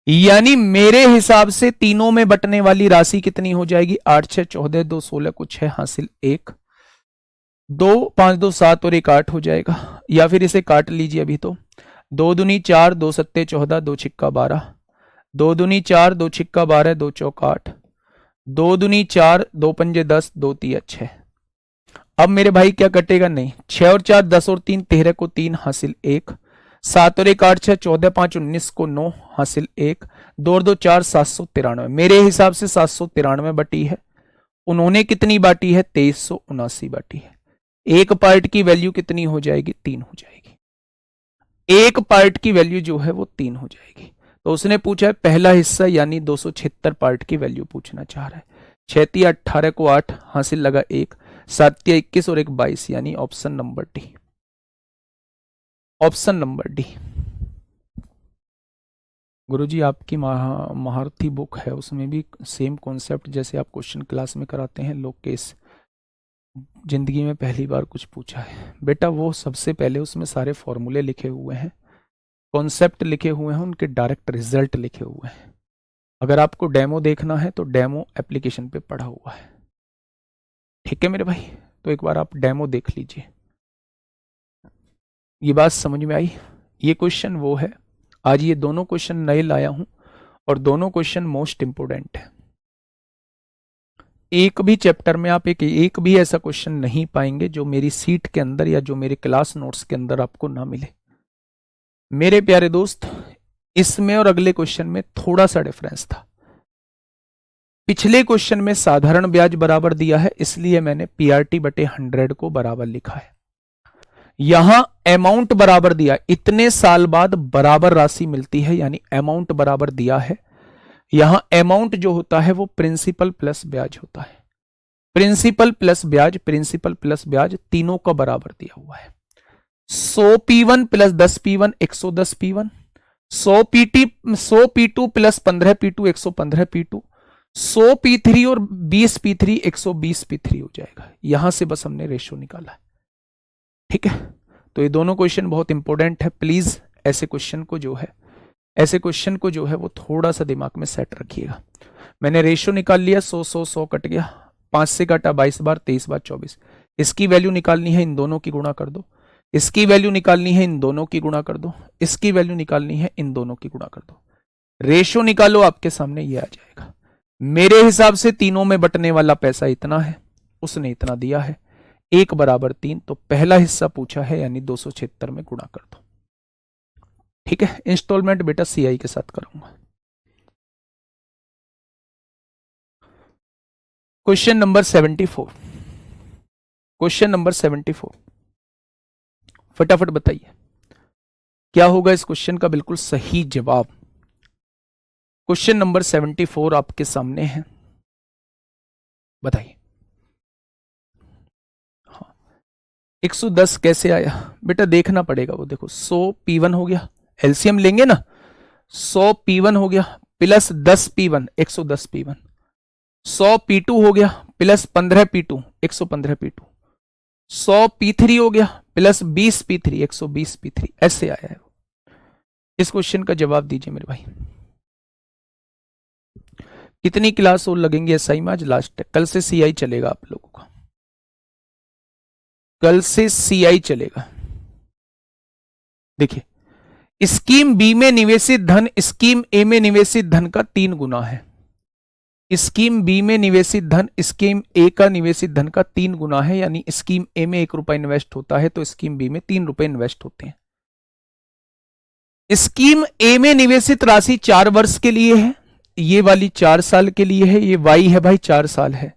S1: यानी मेरे हिसाब से तीनों में बटने वाली राशि कितनी हो जाएगी, 8 6 14 2 16 को 6 हासिल 1, 2 5 2 7 और 1 8 हो जाएगा। या फिर इसे काट लीजिए अभी तो, 2 दूनी 4 2 सत्ते 14 2 छिक्का 12, 2 दूनी 4 2 छिक्का 12 2 चौका 8, 2 दूनी 4 2 पंजे 10 2 तिया 6। अब मेरे भाई क्या कटेगा, नहीं, 6 और 4 10 और 3 13 को 3 हासिल 1, 7 और 1 8 6 14 5 19 को 9 हासिल 1, 2 और 2 4 793। मेरे हिसाब से 793 बाटी है, उन्होंने कितनी बाटी है, 2379 बाटी है। एक पार्ट की वैल्यू कितनी हो जाएगी, 3 हो जाएगी। एक पार्ट की वैल्यू जो है वो 3 हो जाएगी। तो उसने पूछा है पहला हिस्सा यानी 276 पार्ट की वैल्यू पूछना चाह रहा है। 6 तिया 18 को 8 हासिल लगा 1, 7 तिया 21 और 1 22 यानी option number D, option number D. गुरुजी आपकी महारथी बुक है, उसमें भी सेम कॉन्सेप्ट जैसे आप क्वेश्चन क्लास में कराते हैं, लोग केस जिंदगी में पहली बार कुछ पूछा है बेटा, वो सबसे पहले उसमें सारे फॉर्मूले लिखे हुए हैं, कॉन्सेप्ट लिखे हुए हैं, उनके डायरेक्ट रिजल्ट लिखे हुए हैं। अगर आपको डेमो देखना है तो डेमो एप्लीकेशन पे पड़ा हुआ है, ठीक है मेरे भाई, तो एक बार आप डेमो देख लीजिए। ये बात समझ में आई? ये क्वेश्चन वो है, आज ये दोनों क्वेश्चन नए लाया हूं और दोनों क्वेश्चन मोस्ट इंपोर्टेंट है। एक भी चैप्टर में आप एक भी ऐसा क्वेश्चन नहीं पाएंगे जो मेरी सीट के अंदर या जो मेरे क्लास नोट्स के अंदर आपको ना मिले। मेरे प्यारे दोस्त, इसमें और अगले क्वेश्चन में थोड़ा सा डिफरेंस था। पिछले क्वेश्चन में साधारण ब्याज बराबर दिया है, इसलिए मैंने पीआरटी बटे 100 को बराबर लिखा है। यहां अमाउंट बराबर दिया, इतने साल बाद बराबर राशि मिलती है यानी अमाउंट बराबर दिया है। यहां अमाउंट जो होता है वो प्रिंसिपल प्लस ब्याज होता है, प्रिंसिपल प्लस ब्याज, प्रिंसिपल प्लस ब्याज तीनों का बराबर दिया हुआ है। 100 P1 plus 10 P1 110 P1, 100 P2 plus 15 P2 115 P2, 100 P3 और 20 P3 120 P3 हो जाएगा। यहां से बस हमने रेशो निकाला है, ठीक है। तो ये दोनों क्वेश्चन बहुत इंपॉर्टेंट है, प्लीज ऐसे क्वेश्चन को जो है वो थोड़ा सा दिमाग में सेट रखिएगा। मैंने रेशो निकाल लिया, 100 100 100 कट गया, 5 से काटा 22 बार, 23 बार 24। इसकी वैल्यू निकालनी है, इन दोनों की गुणा कर दो। इसकी वैल्यू निकालनी है, इन दोनों की गुणा कर दो। इसकी वैल्यू निकालनी है, इन दोनों की गुणा कर दो। रेशो निकालो, आपके सामने ये आ जाएगा। मेरे हिसाब से तीनों में बटने वाला पैसा इतना है, उसने इतना दिया है, 1 बराबर 3। तो पहला हिस्सा पूछा है यानी 276 में गुणा कर दो, ठीक है। इंस्टॉलमेंट बेटा सीआई के साथ करूंगा। क्वेश्चन नंबर 74, क्वेश्चन नंबर 74, फटाफट बताइए क्या होगा इस क्वेश्चन का बिल्कुल सही जवाब। क्वेश्चन नंबर 74 आपके सामने है, बताइए। हाँ, 110 कैसे आया बेटा, देखना पड़ेगा वो। देखो 100 P1 हो गया, एलसीएम लेंगे ना, 100 P1 हो गया प्लस 10 P1 110 P1, 100 P2 हो गया प्लस 15 P2 115 P2, 100 P3 हो गया प्लस 20 P3, 120 P3, ऐसे आया है। इस क्वेश्चन का जवाब दीजिए मेरे भाई। कितनी क्लास और लगेंगे एसआई में? आज लास्ट है, कल से सीआई चलेगा आप लोगों का, कल से सीआई चलेगा। देखिए, स्कीम बी में निवेशित धन स्कीम ए में निवेशित धन का 3 गुना है। स्कीम बी में निवेशित धन स्कीम ए का निवेशित धन का 3 गुना है, यानी स्कीम ए में 1 रुपया इन्वेस्ट होता है तो स्कीम बी में 3 रुपए इन्वेस्ट होते हैं। स्कीम ए में निवेशित राशि 4 वर्ष के लिए है, ये वाली 4 साल के लिए है, ये वाई है भाई 4 साल है,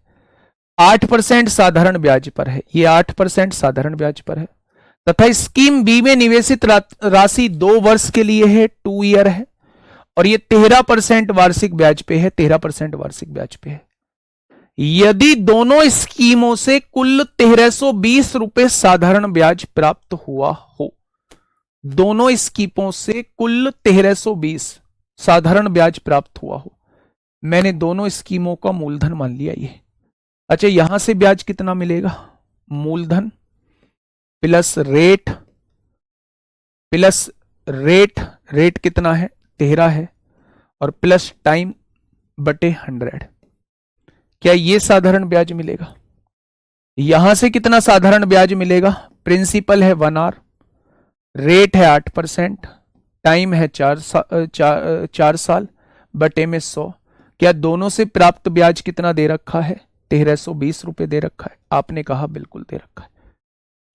S1: 8% साधारण ब्याज पर है, ये 8% साधारण ब्याज पर है। तथा स्कीम बी में निवेशित राशि 2 वर्ष के लिए है, 2 ईयर है, और ये 13% वार्षिक ब्याज पे है, 13% वार्षिक ब्याज पे है। यदि दोनों स्कीमों से कुल 1320 रुपए साधारण ब्याज प्राप्त हुआ हो, दोनों स्कीमों से कुल 1320 साधारण ब्याज प्राप्त हुआ हो, मैंने दोनों स्कीमों का मूलधन मान लिया ये। अच्छा, यहां से ब्याज कितना मिलेगा? मूलधन प्लस रेट, रेट कितना है? 13 है, और प्लस टाइम बटे 100। क्या ये साधारण ब्याज मिलेगा? यहां से कितना साधारण ब्याज मिलेगा? प्रिंसिपल है 1 आर, रेट है 8%, टाइम है 4 साल बटे में 100। क्या दोनों से प्राप्त ब्याज कितना दे रखा है? 1320 रुपए दे रखा है। आपने कहा बिल्कुल दे रखा है।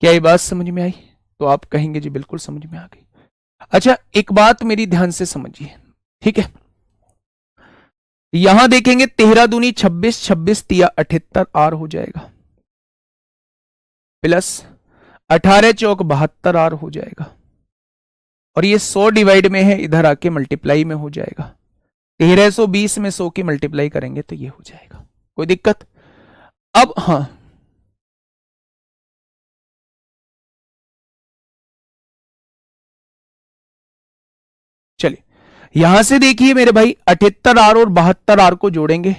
S1: क्या ये बात समझ में आई? तो आप कहेंगे जी बिल्कुल समझ में आ गई। अच्छा, एक बात मेरी ध्यान से समझिए, ठीक है। यहां देखेंगे 13 दूनी 26, 26 तिया 78 आर हो जाएगा, प्लस 18 चौक 72 आर हो जाएगा, और ये 100 डिवाइड में है, इधर आके मल्टीप्लाई में हो जाएगा। 1320 में 100 की मल्टीप्लाई करेंगे तो ये हो जाएगा। कोई दिक्कत? अब हां, चलिए यहां से देखिए मेरे भाई, 78 आर और 72 आर को जोड़ेंगे,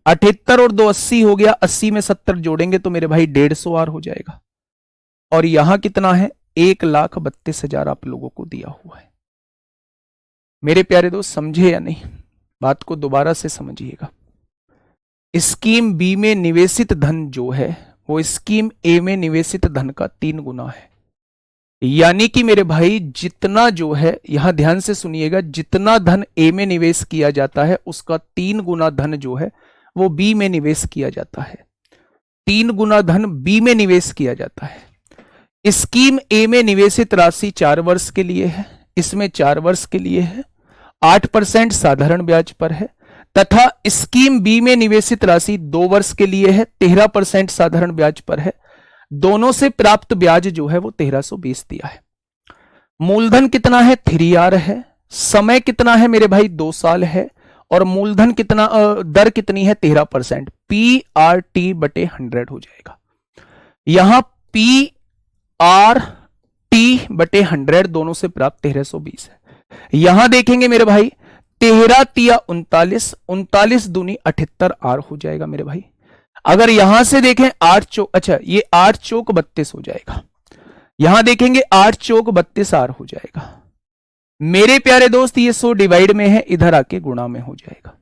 S1: 78 और 2 80 हो गया, 80 में 70 जोड़ेंगे तो मेरे भाई 150 आर हो जाएगा। और यहां कितना है? 1,32,000 आप लोगों को दिया हुआ है। मेरे प्यारे दोस्त, समझे या नहीं? बात को दोबारा से समझिएगा। स्कीम बी में निवेशित धन जो है वो स्कीम ए में निवेशित धन का 3 गुना है, यानी कि मेरे भाई जितना जो है, यहां ध्यान से सुनिएगा, जितना धन ए में निवेश किया जाता है उसका 3 गुना धन जो है वो बी में निवेश किया जाता है। 3 गुना धन बी में निवेश किया जाता है। स्कीम ए में निवेशित राशि 4 वर्ष के लिए है, इसमें 4 वर्ष के लिए है, 8% साधारण ब्याज पर है, तथा स्कीम बी में निवेशित राशि 2 वर्ष के लिए है, 13% साधारण ब्याज पर है। दोनों से प्राप्त ब्याज जो है वो 1320 दिया है। मूलधन कितना है? 3 आर है। समय कितना है मेरे भाई? 2 साल है। और मूलधन कितना, दर कितनी है? 13%, पी आर टी बटे 100 हो जाएगा। यहां पी आर टी बटे 100 दोनों से प्राप्त 1320 है। यहां देखेंगे मेरे भाई, 13 तिया 39, 39 दूनी 78 आर हो जाएगा मेरे भाई। अगर यहां से देखें 8 चौक, अच्छा ये 8 चौक 32 हो जाएगा। यहां देखेंगे 8 चौक 32 आर हो जाएगा। मेरे प्यारे दोस्त, ये 100 डिवाइड में है, इधर आके गुणा में हो जाएगा।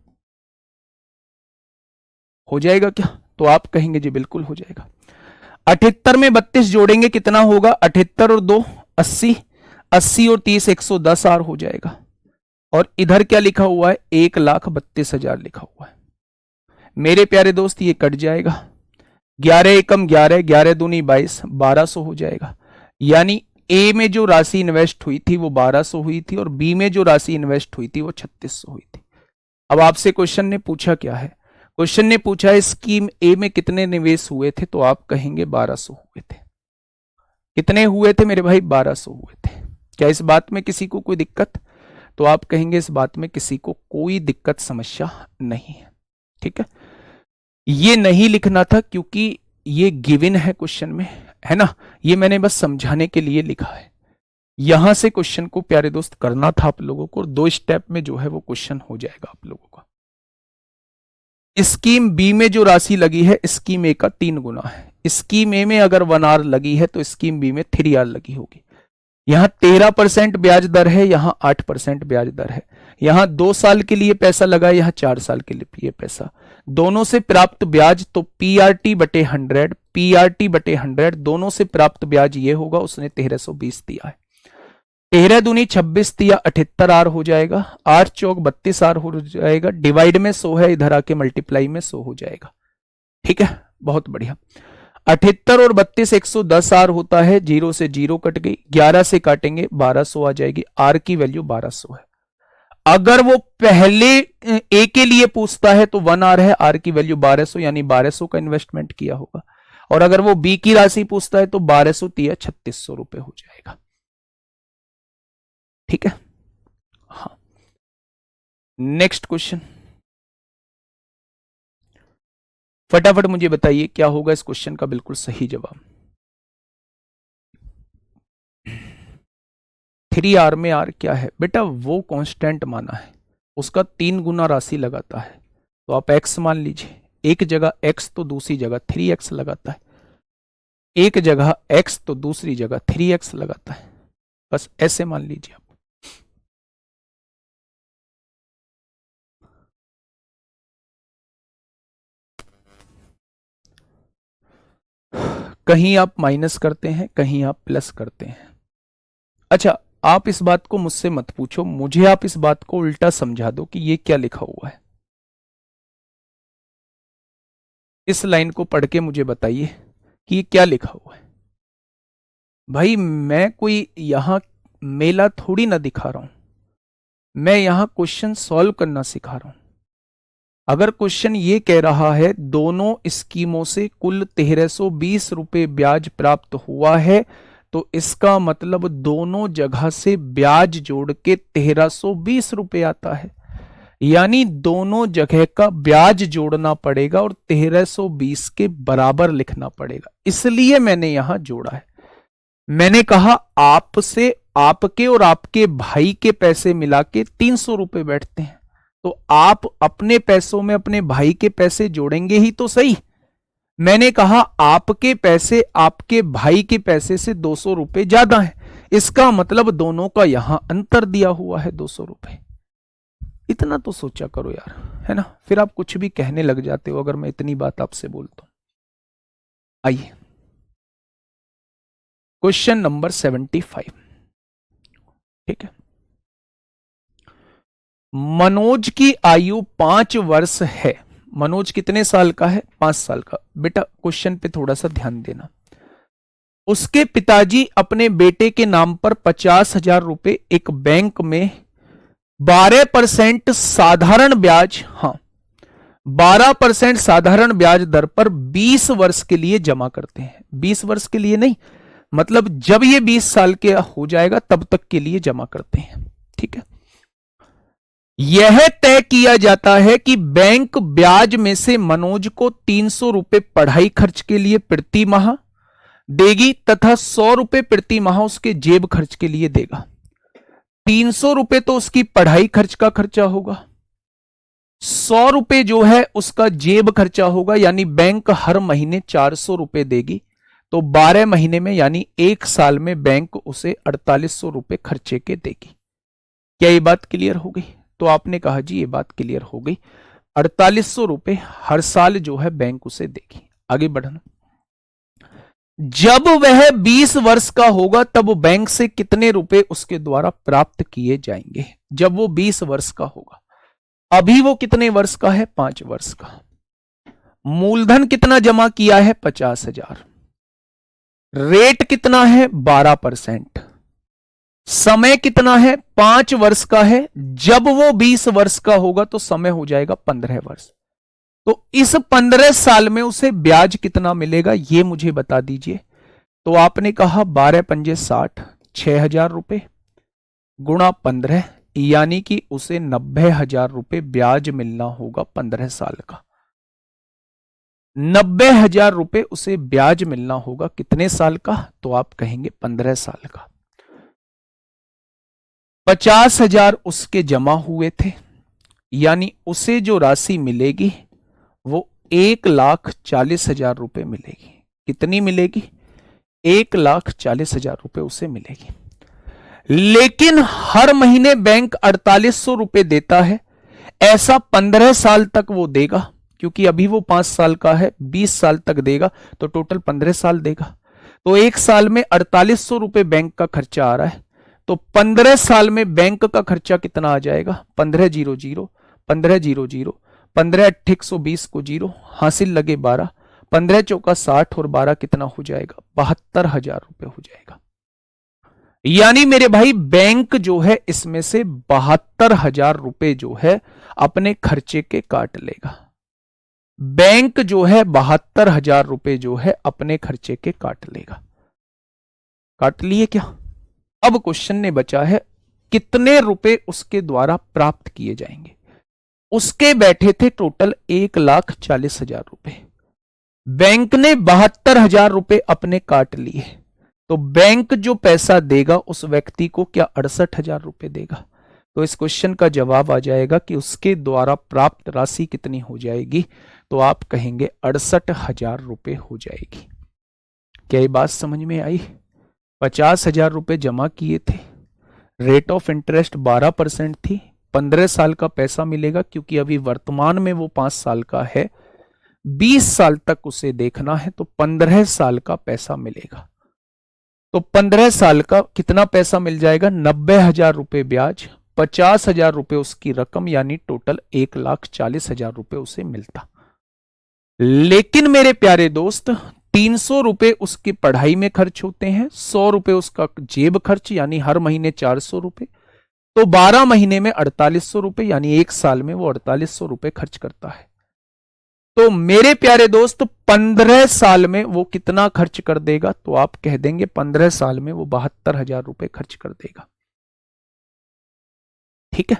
S1: हो जाएगा क्या? तो आप कहेंगे जी बिल्कुल हो जाएगा। 78 में 32 जोड़ेंगे कितना होगा? 78 और 2 80, 80 और 30 110 आर हो जाएगा। और इधर क्या लिखा हुआ है? 1,32,000 लिखा हुआ है। मेरे प्यारे दोस्त, ये कट जाएगा। 11 एकम 11, 11 दूनी 22, 1200 हो जाएगा। यानी ए में जो राशि इन्वेस्ट हुई थी वो 1200 हुई थी, और बी में जो राशि इन्वेस्ट हुई थी वो 3600 हुई थी। अब आपसे क्वेश्चन ने पूछा क्या है? क्वेश्चन ने पूछा है स्कीम ए में कितने निवेश हुए थे, तो आप कहेंगे 1200 हुए थे। कितने हुए थे मेरे भाई? 1200 हुए थे। क्या इस बात में किसी को कोई दिक्कत? तो आप कहेंगे इस बात में किसी को कोई दिक्कत समस्या नहीं है। ठीक है, ये नहीं लिखना था क्योंकि ये गिवन है क्वेश्चन में, है ना। ये मैंने बस समझाने के लिए लिखा है। यहां से क्वेश्चन को प्यारे दोस्त करना था आप लोगों को, 2 स्टेप में जो है वो क्वेश्चन हो जाएगा आप लोगों का। स्कीम बी में जो राशि लगी है स्कीम ए का 3 गुना है। स्कीम ए में अगर 1 आर लगी है तो स्कीम बी में 3 आर लगी होगी। यहां 13% ब्याज दर है, यहां 8% ब्याज दर है। यहां 2 साल के लिए पैसा लगा, यहां 4 साल के लिए पैसा। दोनों से प्राप्त ब्याज तो पीआरटी बटे 100, पीआरटी बटे 100 दोनों से प्राप्त ब्याज ये होगा। उसने 1320 दिया है। 13 दूनी 26 दिया 78 आर हो जाएगा। 8 चौक 32 आर हो जाएगा। डिवाइड में 100 है, इधर आके मल्टीप्लाई में 100 हो जाएगा। ठीक है, बहुत बढ़िया। 78 और 32 110 आर होता है। 0 से 0 कट गई, 11 से काटेंगे 1200 आ जाएगी। आर की वैल्यू 1200 है। अगर वो पहले ए के लिए पूछता है तो 1 आर है, आर की वैल्यू 1200 यानी 1200 का इन्वेस्टमेंट किया होगा। और अगर वो बी की राशि पूछता है तो 1200 तिया 3600 रुपए हो जाएगा। ठीक है, हाँ। नेक्स्ट क्वेश्चन, फटाफट मुझे बताइए क्या होगा इस क्वेश्चन का बिल्कुल सही जवाब। 3 आर में आर क्या है बेटा? वो कांस्टेंट माना है, उसका 3 गुना राशि लगाता है तो आप x मान लीजिए। एक जगह x तो दूसरी जगह 3x लगाता है। एक जगह x तो दूसरी जगह 3x लगाता है। बस ऐसे मान लीजिए आप। कहीं आप माइनस करते हैं, कहीं आप प्लस करते हैं। अच्छा, आप इस बात को मुझसे मत पूछो, मुझे आप इस बात को उल्टा समझा दो कि ये क्या लिखा हुआ है। इस लाइन को पढ़ के मुझे बताइए कि ये क्या लिखा हुआ है। भाई मैं कोई यहां मेला थोड़ी ना दिखा रहा हूं, मैं यहां क्वेश्चन सॉल्व करना सिखा रहा हूं। अगर क्वेश्चन ये कह रहा है दोनों स्कीमों से कुल 1320 रुपए ब्याज प्राप्त हुआ है तो इसका मतलब दोनों जगह से ब्याज जोड़ के 1320 रुपए आता है। यानी दोनों जगह का ब्याज जोड़ना पड़ेगा और 1320 के बराबर लिखना पड़ेगा। इसलिए मैंने यहां जोड़ा है। मैंने कहा आपसे आपके और आपके भाई के पैसे मिला के 300 रुपए बैठते हैं, तो आप अपने पैसों में अपने भाई के पैसे जोड़ेंगे ही तो सही। मैंने कहा आपके पैसे आपके भाई के पैसे से 200 रुपए ज्यादा हैं, इसका मतलब दोनों का यहां अंतर दिया हुआ है 200 रुपए। इतना तो सोचा करो यार, है ना? फिर आप कुछ भी कहने लग जाते हो अगर मैं इतनी बात आपसे बोलता हूं। आइए क्वेश्चन नंबर 75। ठीक है, मनोज की आयु 5 वर्ष है। मनोज कितने साल का है? 5 साल का। बेटा क्वेश्चन पे थोड़ा सा ध्यान देना। उसके पिताजी अपने बेटे के नाम पर 50,000 रुपए एक बैंक में 12% साधारण ब्याज, हाँ 12% साधारण ब्याज दर पर 20 वर्ष के लिए जमा करते हैं। 20 वर्ष के लिए नहीं, मतलब जब ये 20 साल के हो जाएगा तब तक के लिए जमा करते हैं। ठीक है, यह तय किया जाता है कि बैंक ब्याज में से मनोज को 300 रुपए पढ़ाई खर्च के लिए प्रति माह देगी तथा 100 रुपए प्रति माह उसके जेब खर्च के लिए देगा। 300 रुपए तो उसकी पढ़ाई खर्च का खर्चा होगा, 100 रुपए जो है उसका जेब खर्चा होगा, यानी बैंक हर महीने 400 रुपए देगी। तो 12 महीने में यानी 1 साल में बैंक उसे 4800 रुपए खर्चे के देगी। क्या ये बात क्लियर हो गई? तो आपने कहा जी ये बात क्लियर हो गई। 4800 रुपए हर साल जो है बैंक उसे देगी। आगे बढ़ना, जब वह 20 वर्ष का होगा तब बैंक से कितने रुपए उसके द्वारा प्राप्त किए जाएंगे? जब वो 20 वर्ष का होगा। अभी वो कितने वर्ष का है? 5 वर्ष का। मूलधन कितना जमा किया है? 50,000। रेट कितना है? 12%। समय कितना है? 5 वर्ष का है। जब वो 20 वर्ष का होगा तो समय हो जाएगा 15 वर्ष। तो इस 15 साल में उसे ब्याज कितना मिलेगा ये मुझे बता दीजिए। तो आपने कहा 12 पंजे 60, 6,000 रुपए गुणा 15, यानी कि उसे 90,000 रुपए ब्याज मिलना होगा 15 साल का। 90,000 रुपए उसे ब्याज मिलना होगा कितने साल का? तो आप कहेंगे 15 साल का। 50,000 उसके जमा हुए थे, यानी उसे जो राशि मिलेगी वो 1,40,000 रुपए मिलेगी। कितनी मिलेगी? 1,40,000 रुपए उसे मिलेगी। लेकिन हर महीने बैंक 4800 रुपए देता है। ऐसा 15 साल तक वो देगा, क्योंकि अभी वो 5 साल का है, 20 साल तक देगा तो टोटल 15 साल देगा। तो एक साल में 4800 रुपए बैंक का खर्चा आ रहा है, तो 15 साल में बैंक का खर्चा कितना आ जाएगा? 1500, 1500, 15 अट्ठे 120 को जीरो, हासिल लगे 12, 15 चौका 60 और 12 कितना हो जाएगा? 72,000 रुपए हो जाएगा। यानी मेरे भाई बैंक जो है इसमें से 72,000 रुपए जो है अपने खर्चे के काट लेगा। बैंक जो है 72,000 रुपए जो है अपने खर्चे के काट लेगा। काट लिए क्या? अब क्वेश्चन ने बचा है कितने रुपए उसके द्वारा प्राप्त किए जाएंगे। उसके बैठे थे टोटल 1,40,000 रुपए, बैंक ने 72,000 रुपए अपने काट लिए, तो बैंक जो पैसा देगा उस व्यक्ति को क्या 68,000 रुपए देगा? तो इस क्वेश्चन का जवाब आ जाएगा कि उसके द्वारा प्राप्त राशि कितनी हो जाएगी? तो आप कहेंगे 68,000 रुपए हो जाएगी। क्या ये बात समझ में आई? 50,000 रुपए जमा किए थे, रेट ऑफ इंटरेस्ट 12% थी, 15 साल का पैसा मिलेगा, क्योंकि अभी वर्तमान में वो 5 साल का है, 20 साल तक उसे देखना है, तो 15 साल का पैसा मिलेगा। तो 15 साल का कितना पैसा मिल जाएगा? 90,000 रुपए ब्याज, 50,000 रुपए उसकी रकम, यानी टोटल 1,40,000 रुपए उसे मिलता। लेकिन मेरे प्यारे दोस्त 300 रुपए उसकी पढ़ाई में खर्च होते हैं, 100 रुपए उसका जेब खर्च, यानी हर महीने 400 रुपए, तो 12 महीने में 4800 रुपए, यानी एक साल में वो 4800 रुपए खर्च करता है। तो मेरे प्यारे दोस्त 15 साल में वो कितना खर्च कर देगा? तो आप कह देंगे 15 साल में वो 72,000 रुपए खर्च कर देगा। ठीक है,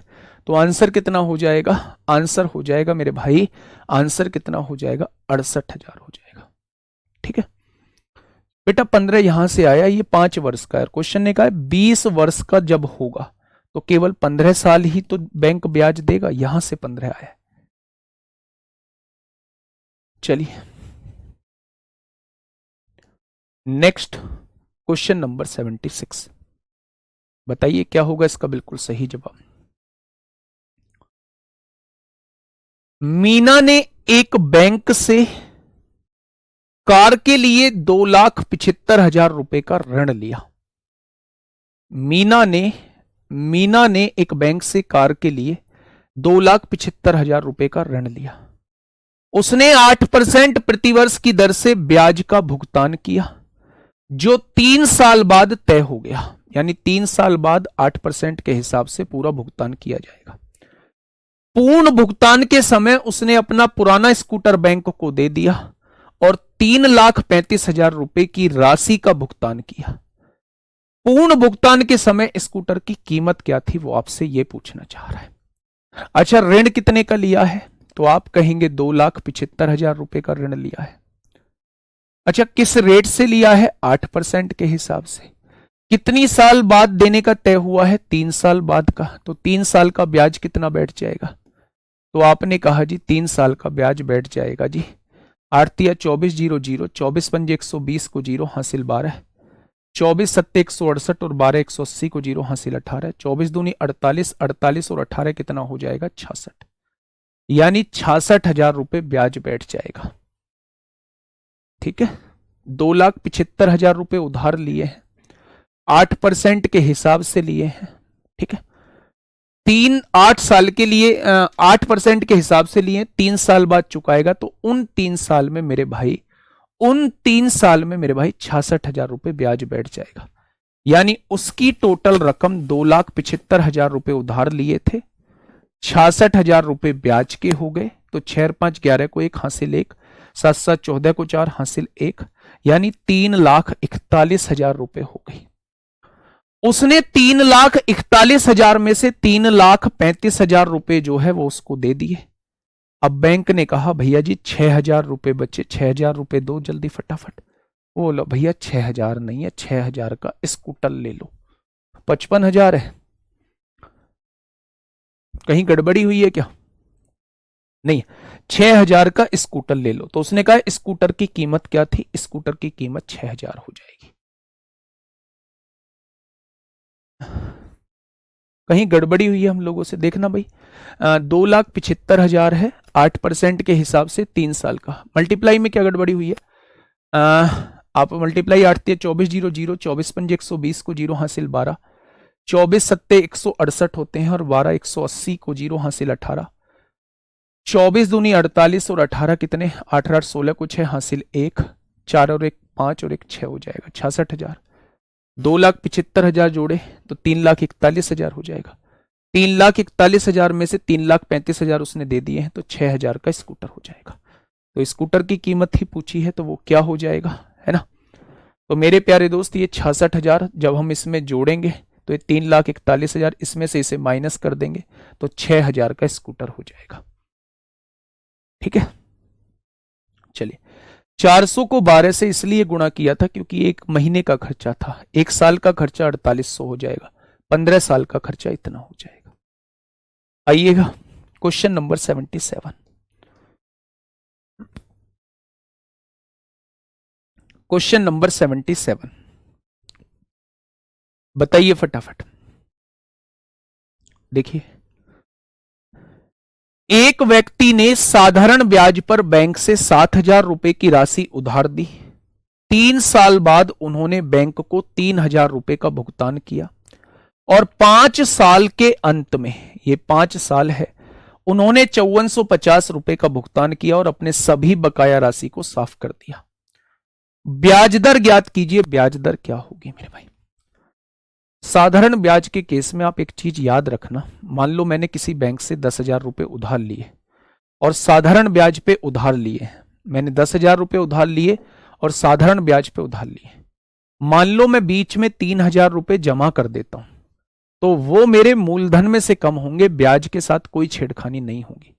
S1: तो आंसर कितना हो जाएगा? आंसर हो जाएगा मेरे भाई, आंसर कितना हो जाएगा? 68,000 हो जाएगा। ठीक है बेटा, 15 यहां से आया, ये 5 वर्ष का है। क्वेश्चन ने कहा है 20 वर्ष का जब होगा तो केवल 15 साल ही तो बैंक ब्याज देगा, यहां से 15 आया। चलिए नेक्स्ट क्वेश्चन नंबर 76, बताइए क्या होगा इसका बिल्कुल सही जवाब। मीना ने एक बैंक से कार के लिए 2,75,000 रुपए का ऋण लिया। मीना ने एक बैंक से कार के लिए 2,75,000 रुपए का ऋण लिया। उसने 8% प्रतिवर्ष की दर से ब्याज का भुगतान किया, जो 3 साल बाद तय हो गया, यानी 3 साल बाद 8% के हिसाब से पूरा भुगतान किया जाएगा। पूर्ण भुगतान के समय उसने अपना पुराना स्कूटर बैंक को दे दिया और 3,35,000 रुपए की राशि का भुगतान किया। पूर्ण भुगतान के समय स्कूटर की कीमत क्या थी, वो आपसे ये पूछना चाह रहा है। अच्छा, ऋण कितने का लिया है? तो आप कहेंगे 2,75,000 रुपए का ऋण लिया है। अच्छा, किस रेट से लिया है? 8% के हिसाब से। कितनी साल बाद देने का तय हुआ है? 3 साल बाद का। तो 3 साल का ब्याज कितना बैठ जाएगा? तो आपने कहा जी 3 साल का ब्याज बैठ जाएगा जी 8 24,00, 24 पंजे 120 को जीरो, हासिल 12, 24 सत्ते 168 और 12 180 को जीरो, हासिल 18, 24 दूनी 48, 48 और 18 कितना हो जाएगा? 66, यानी 66,000 रुपए ब्याज बैठ जाएगा। ठीक है, 2,75,000 रुपए उधार लिए हैं, 8% के हिसाब से लिए हैं। ठीक है, 8 साल के लिए 8% के हिसाब से लिए, 3 साल बाद चुकाएगा, तो उन 3 साल में मेरे भाई 66,000 रुपए ब्याज बैठ जाएगा। यानी उसकी टोटल रकम 2,75,000 रुपए उधार लिए थे, 66,000 रुपए ब्याज के हो गए, तो 6 5 11 को 1 हासिल 1, 7 7 14 को 4 हासिल 1, यानी 3,41,000 रुपए हो गई। उसने 3,41,000 में से 3,35,000 रुपए जो है वो उसको दे दिए। अब बैंक ने कहा भैया जी 6,000 रुपए बचे, 6,000 रुपए दो जल्दी फटाफट। वो बोला भैया 6,000 नहीं है, 6,000 का स्कूटर ले लो। 55,000 है, कहीं गड़बड़ी हुई है क्या? नहीं, 6,000 का स्कूटर ले लो। तो उसने कहा स्कूटर की कीमत क्या थी, स्कूटर की कीमत 6,000 हो जाएगी। कहीं गड़बड़ी हुई है हम लोगों से, देखना भाई। 2,75,000 है, 8% के हिसाब से 3 साल का। मल्टीप्लाई में क्या गड़बड़ी हुई है, आप मल्टीप्लाई आठती है 24 जीरो जीरो, 24 पंजे 120 को जीरो हासिल 12, 24 सत्ते 168 होते हैं और 12 180 को जीरो हासिल 18, 24 दूनी 48 और 18 कितने, 8 8 16 को 6 हासिल 1, 4 और 1 5 और 1 6 हो जाएगा 66,000। 2,75,000 जोड़े तो 3,41,000 हो जाएगा। 3,41,000 में से 3,35,000 उसने दे दिए हैं, तो 6,000 का स्कूटर हो जाएगा। तो स्कूटर की कीमत ही पूछी है, तो वो क्या हो जाएगा, है ना। तो मेरे प्यारे दोस्त ये 66,000 जब हम इसमें जोड़ेंगे तो ये 3,41,000, इसमें से इसे माइनस कर देंगे तो 6,000 का स्कूटर हो जाएगा। ठीक है, चलिए। 400 को 12 से इसलिए गुणा किया था क्योंकि एक महीने का खर्चा था, एक साल का खर्चा 4800 हो जाएगा, 15 साल का खर्चा इतना हो जाएगा। आइएगा क्वेश्चन नंबर 77। क्वेश्चन नंबर 77 बताइए फटाफट। देखिए, एक व्यक्ति ने साधारण ब्याज पर बैंक से 7,000 रुपए की राशि उधार दी। 3 साल बाद उन्होंने बैंक को 3,000 रुपए का भुगतान किया और 5 साल के अंत में, ये 5 साल है, उन्होंने 5450 रुपए का भुगतान किया और अपने सभी बकाया राशि को साफ कर दिया। ब्याज दर ज्ञात कीजिए। ब्याज दर क्या होगी मेरे भाई। साधारण ब्याज के केस में आप एक चीज याद रखना, मान लो मैंने किसी बैंक से 10,000 रुपए उधार लिए और साधारण ब्याज पे उधार लिए। मैंने 10,000 रुपए उधार लिए और साधारण ब्याज पे उधार लिए। मान लो मैं बीच में 3,000 रुपए जमा कर देता हूं, तो वो मेरे मूलधन में से कम होंगे, ब्याज के साथ कोई छेड़खानी नहीं होगी।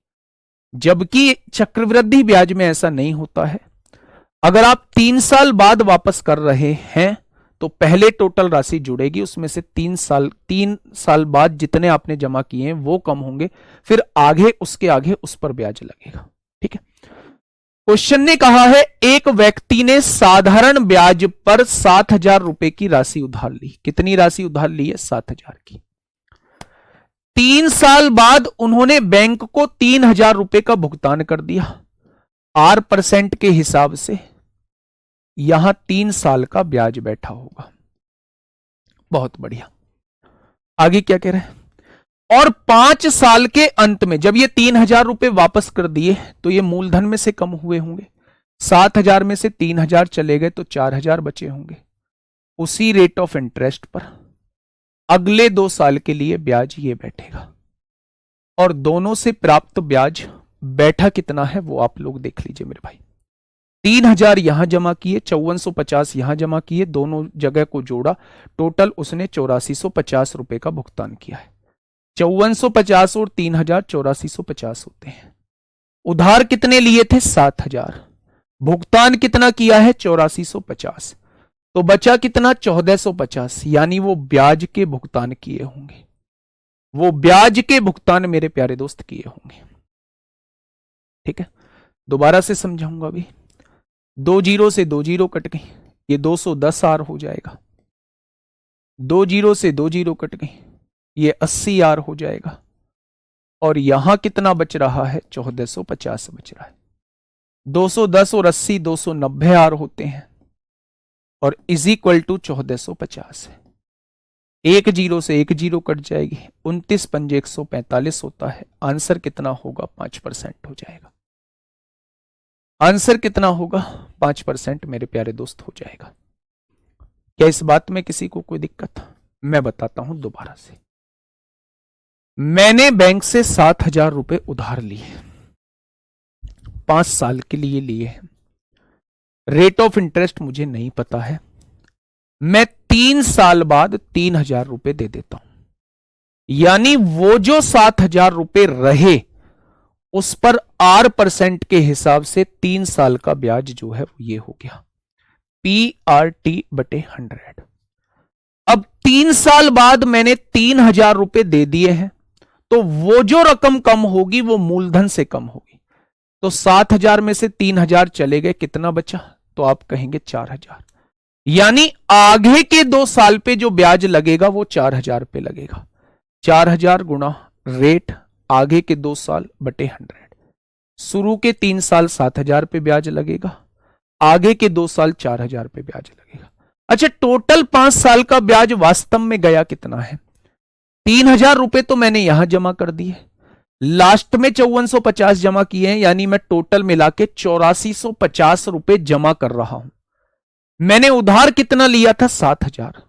S1: जबकि चक्रवृद्धि ब्याज में ऐसा नहीं होता है। अगर आप 3 साल बाद वापस कर रहे हैं तो पहले टोटल राशि जुड़ेगी, उसमें से 3 साल बाद जितने आपने जमा किए हैं वो कम होंगे, फिर आगे उसके आगे उस पर ब्याज लगेगा। ठीक है, क्वेश्चन ने कहा है एक व्यक्ति ने साधारण ब्याज पर 7,000 रुपए की राशि उधार ली। कितनी राशि उधार ली है, 7,000 की। 3 साल बाद उन्होंने बैंक को 3,000 रुपए का भुगतान कर दिया। 8% के हिसाब से यहां 3 साल का ब्याज बैठा होगा। बहुत बढ़िया, आगे क्या कह रहे हैं। और 5 साल के अंत में जब ये 3,000 रुपए वापस कर दिए तो ये मूलधन में से कम हुए होंगे। 7,000 में से 3,000 चले गए तो 4,000 बचे होंगे। उसी रेट ऑफ इंटरेस्ट पर अगले 2 साल के लिए ब्याज ये बैठेगा और दोनों से प्राप्त ब्याज बैठा कितना है वो आप लोग देख लीजिए मेरे भाई। 3,000 यहां जमा किए, 5450 यहां जमा किए, दोनों जगह को जोड़ा, टोटल उसने 8450 रुपए का भुगतान किया है। 5450 और 3,000 8450 होते हैं। उधार कितने लिए थे, 7,000। भुगतान कितना किया है, 8450। तो बचा कितना, 1450। यानी वो ब्याज के भुगतान किए होंगे, वो ब्याज के भुगतान मेरे प्यारे दोस्त किए होंगे। ठीक है, दोबारा से समझाऊंगा अभी। 2 जीरो से 2 जीरो कट गई, ये 210 आर हो जाएगा। 2 जीरो से 2 जीरो कट गई, ये 80 आर हो जाएगा। और यहां कितना बच रहा है, 1450 बच रहा है। 210 और 80 290 आर होते हैं और इज इक्वल टू 1450 है। 1 जीरो से 1 जीरो कट जाएगी, 29 पंजे 145 होता है। आंसर कितना होगा, 5% हो जाएगा। आंसर कितना होगा, 5% मेरे प्यारे दोस्त हो जाएगा। क्या इस बात में किसी को कोई दिक्कत, मैं बताता हूं दोबारा से। मैंने बैंक से 7,000 रुपए उधार लिए, 5 साल के लिए लिए। रेट ऑफ इंटरेस्ट मुझे नहीं पता है, मैं 3 साल बाद 3,000 रुपए दे देता हूं। यानी वो जो 7,000 रुपए रहे उस पर 8% के हिसाब से 3 साल का ब्याज जो है ये हो गया PRT/100। अब 3 साल बाद मैंने 3,000 रुपए दे दिए हैं, तो वो जो रकम कम होगी वो मूलधन से कम होगी। तो 7,000 में से 3,000 चले गए, कितना बचा? तो आप कहेंगे 4,000। यानी आगे के 2 साल पे जो ब्याज लगेगा वो 4,000 पे लगेगा। 4,000 गुणा रेट आगे के 2 साल बटे 100। शुरू के 3 साल 7,000 पे ब्याज लगेगा, आगे के 2 साल 4,000 पे ब्याज लगेगा। अच्छा, टोटल 5 साल का ब्याज वास्तव में गया कितना है? 3,000 रुपए तो मैंने यहां जमा कर दिए, लास्ट में 5450 जमा किए हैं, यानी मैं टोटल मिला के 8450 रुपए जमा कर रहा हूं। मैंने उधार कितना लिया था? 7,000।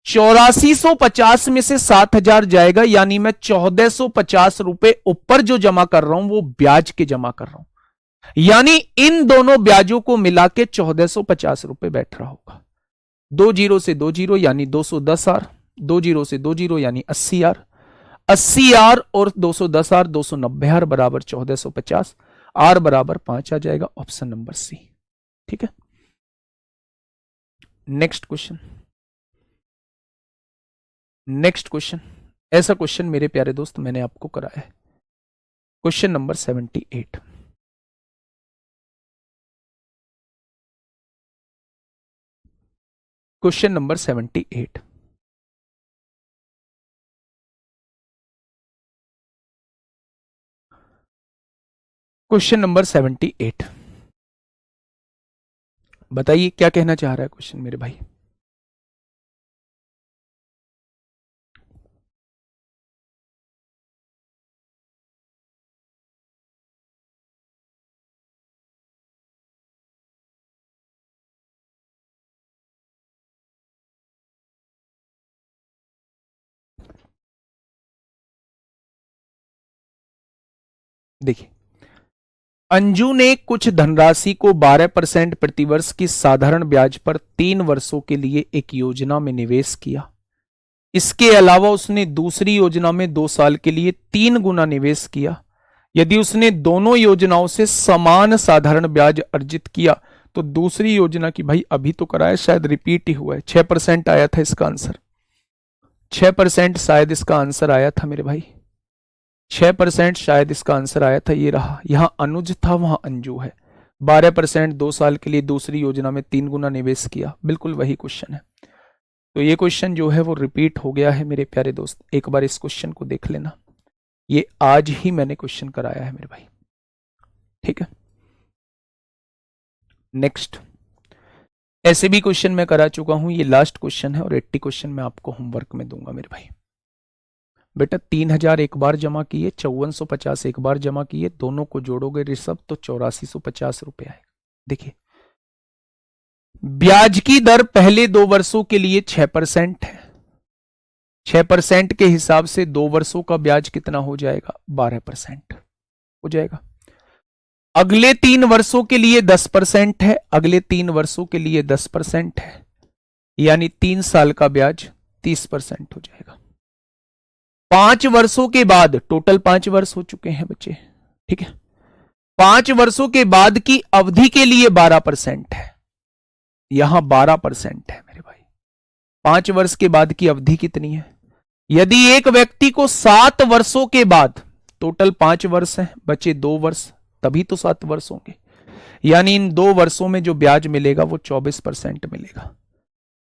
S1: 8450 में से 7,000 जाएगा, यानी मैं 1450 रुपए ऊपर जो जमा कर रहा हूं वो ब्याज के जमा कर रहा हूं। यानी इन दोनों ब्याजों को मिला के 1450 रुपए बैठ रहा होगा। 2 जीरो से 2 जीरो यानी 210,000, 2 जीरो से 2 जीरो यानी 80,000, 80,000 और 210,000 290,000 बराबर 1450, आर बराबर 5 आ जाएगा। Option number C. ठीक है, नेक्स्ट क्वेश्चन। नेक्स्ट क्वेश्चन, ऐसा क्वेश्चन मेरे प्यारे दोस्त मैंने आपको कराया है। Question number 78। Question number 78। Question number 78, बताइए क्या कहना चाह रहा है क्वेश्चन मेरे भाई। देखिए, अंजू ने कुछ धनराशि को 12% प्रतिवर्ष की साधारण ब्याज पर 3 वर्षों के लिए एक योजना में निवेश किया। इसके अलावा उसने दूसरी योजना में 2 साल के लिए 3 गुना निवेश किया। यदि उसने दोनों योजनाओं से समान साधारण ब्याज अर्जित किया तो दूसरी योजना की, भाई अभी तो कराया, शायद रिपीट ही हुआ है। 6% आया था इसका आंसर, 6% शायद इसका आंसर आया था मेरे भाई, 6% शायद इसका आंसर आया था। ये रहा, यहां अनुज था वहां अंजू है। 12% 2 साल के लिए दूसरी योजना में 3 गुना निवेश किया, बिल्कुल वही क्वेश्चन है। तो ये क्वेश्चन जो है वो रिपीट हो गया है मेरे प्यारे दोस्त, एक बार इस क्वेश्चन को देख लेना। ये आज ही मैंने क्वेश्चन कराया है मेरे भाई। ठीक है, नेक्स्ट। ऐसे भी क्वेश्चन मैं करा चुका हूं, ये लास्ट क्वेश्चन है और 80 क्वेश्चन मैं आपको होमवर्क में दूंगा मेरे भाई। बेटा 3,000 एक बार जमा किए, 5450 एक बार जमा किए, दोनों को जोड़ोगे ऋषभ तो 8450 रुपए आएगा। देखिए, ब्याज की दर पहले 2 वर्षों के लिए 6% है। 6% के हिसाब से 2 वर्षों का ब्याज कितना हो जाएगा? 12% हो जाएगा। अगले 3 वर्षों के लिए 10% है, अगले 3 वर्षों के लिए 10% है, यानी 3 साल का ब्याज 30% हो जाएगा। 5 वर्षों के बाद, टोटल 5 वर्ष हो चुके हैं बच्चे, ठीक है, 5 वर्षों के बाद की अवधि के लिए 12% है, यहां 12% है मेरे भाई। 5 वर्ष के बाद की अवधि कितनी है? यदि एक व्यक्ति को 7 वर्षों के बाद, टोटल 5 वर्ष है, बचे 2 वर्ष, तभी तो 7 वर्ष होंगे, यानी इन 2 वर्षों में जो ब्याज मिलेगा वो 24% मिलेगा।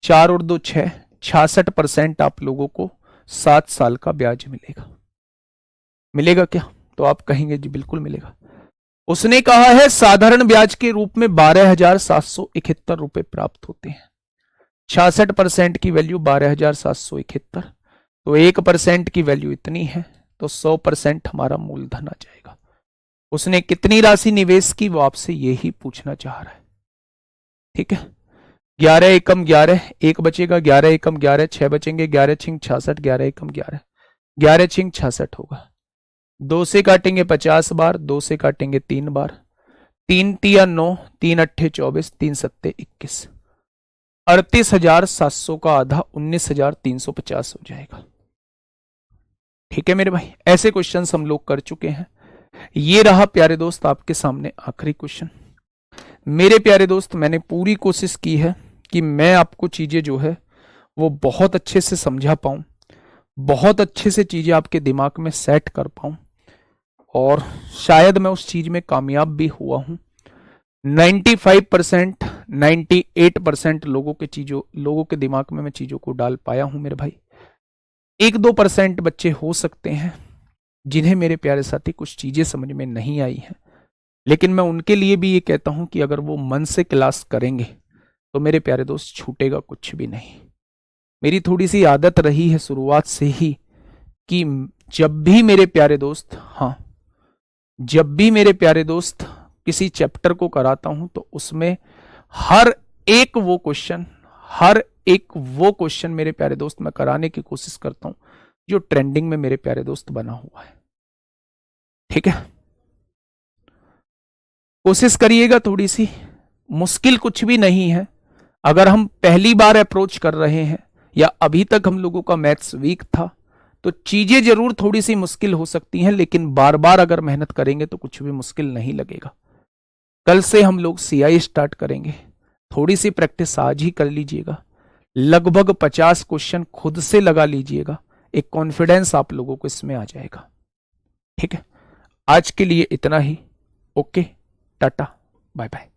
S1: 4 और 2 6, 66% आप लोगों को 7 साल का ब्याज मिलेगा। मिलेगा क्या? तो आप कहेंगे जी बिल्कुल मिलेगा। उसने कहा है साधारण ब्याज के रूप में 12,771 रुपए प्राप्त होते हैं। 66% की वैल्यू 12,771, तो 1% की वैल्यू इतनी है, तो 100% हमारा मूलधन आ जाएगा। उसने कितनी राशि निवेश की वो आपसे यही पूछना चाह रहा है। ठीक है, 11 एकम 11, 1 बचेगा, 11 एकम 11, 6 बचेंगे, 11 छिंग 66, 11 एकम 11, 11 छिंग 66 होगा। 2 से काटेंगे 50 बार, 2 से काटेंगे 3 बार, 3 तिया 9, 3 अट्ठे 24, 3 सत्ते 21, 38,700 का आधा 19,350 हो जाएगा। ठीक है मेरे भाई, ऐसे क्वेश्चंस हम लोग कर चुके हैं। ये रहा प्यारे दोस्त आपके सामने आखिरी क्वेश्चन। मेरे प्यारे दोस्त, मैंने पूरी कोशिश की है कि मैं आपको चीजें जो है वो बहुत अच्छे से समझा पाऊं, बहुत अच्छे से चीजें आपके दिमाग में सेट कर पाऊं, और शायद मैं उस चीज में कामयाब भी हुआ हूं। 95% 98% लोगों के दिमाग में मैं चीजों को डाल पाया हूं मेरे भाई। 1-2% बच्चे हो सकते हैं जिन्हें मेरे प्यारे साथी कुछ चीजें समझ में नहीं आई हैं, लेकिन मैं उनके लिए भी ये कहता हूं कि अगर वो मन से क्लास करेंगे तो मेरे प्यारे दोस्त छूटेगा कुछ भी नहीं। मेरी थोड़ी सी आदत रही है शुरुआत से ही कि जब भी मेरे प्यारे दोस्त जब भी मेरे प्यारे दोस्त किसी चैप्टर को कराता हूं तो उसमें हर एक वो क्वेश्चन मेरे प्यारे दोस्त मैं कराने की कोशिश करता हूं जो ट्रेंडिंग में मेरे प्यारे दोस्त बना हुआ है। ठीक है, कोशिश करिएगा थोड़ी सी, मुश्किल कुछ भी नहीं है। अगर हम पहली बार अप्रोच कर रहे हैं या अभी तक हम लोगों का मैथ्स वीक था तो चीजें जरूर थोड़ी सी मुश्किल हो सकती हैं, लेकिन बार बार अगर मेहनत करेंगे तो कुछ भी मुश्किल नहीं लगेगा। कल से हम लोग सीआई स्टार्ट करेंगे, थोड़ी सी प्रैक्टिस आज ही कर लीजिएगा, लगभग 50 क्वेश्चन खुद से लगा लीजिएगा, एक कॉन्फिडेंस आप लोगों को इसमें आ जाएगा। ठीक है, आज के लिए इतना ही। ओके, टाटा, बाय बाय।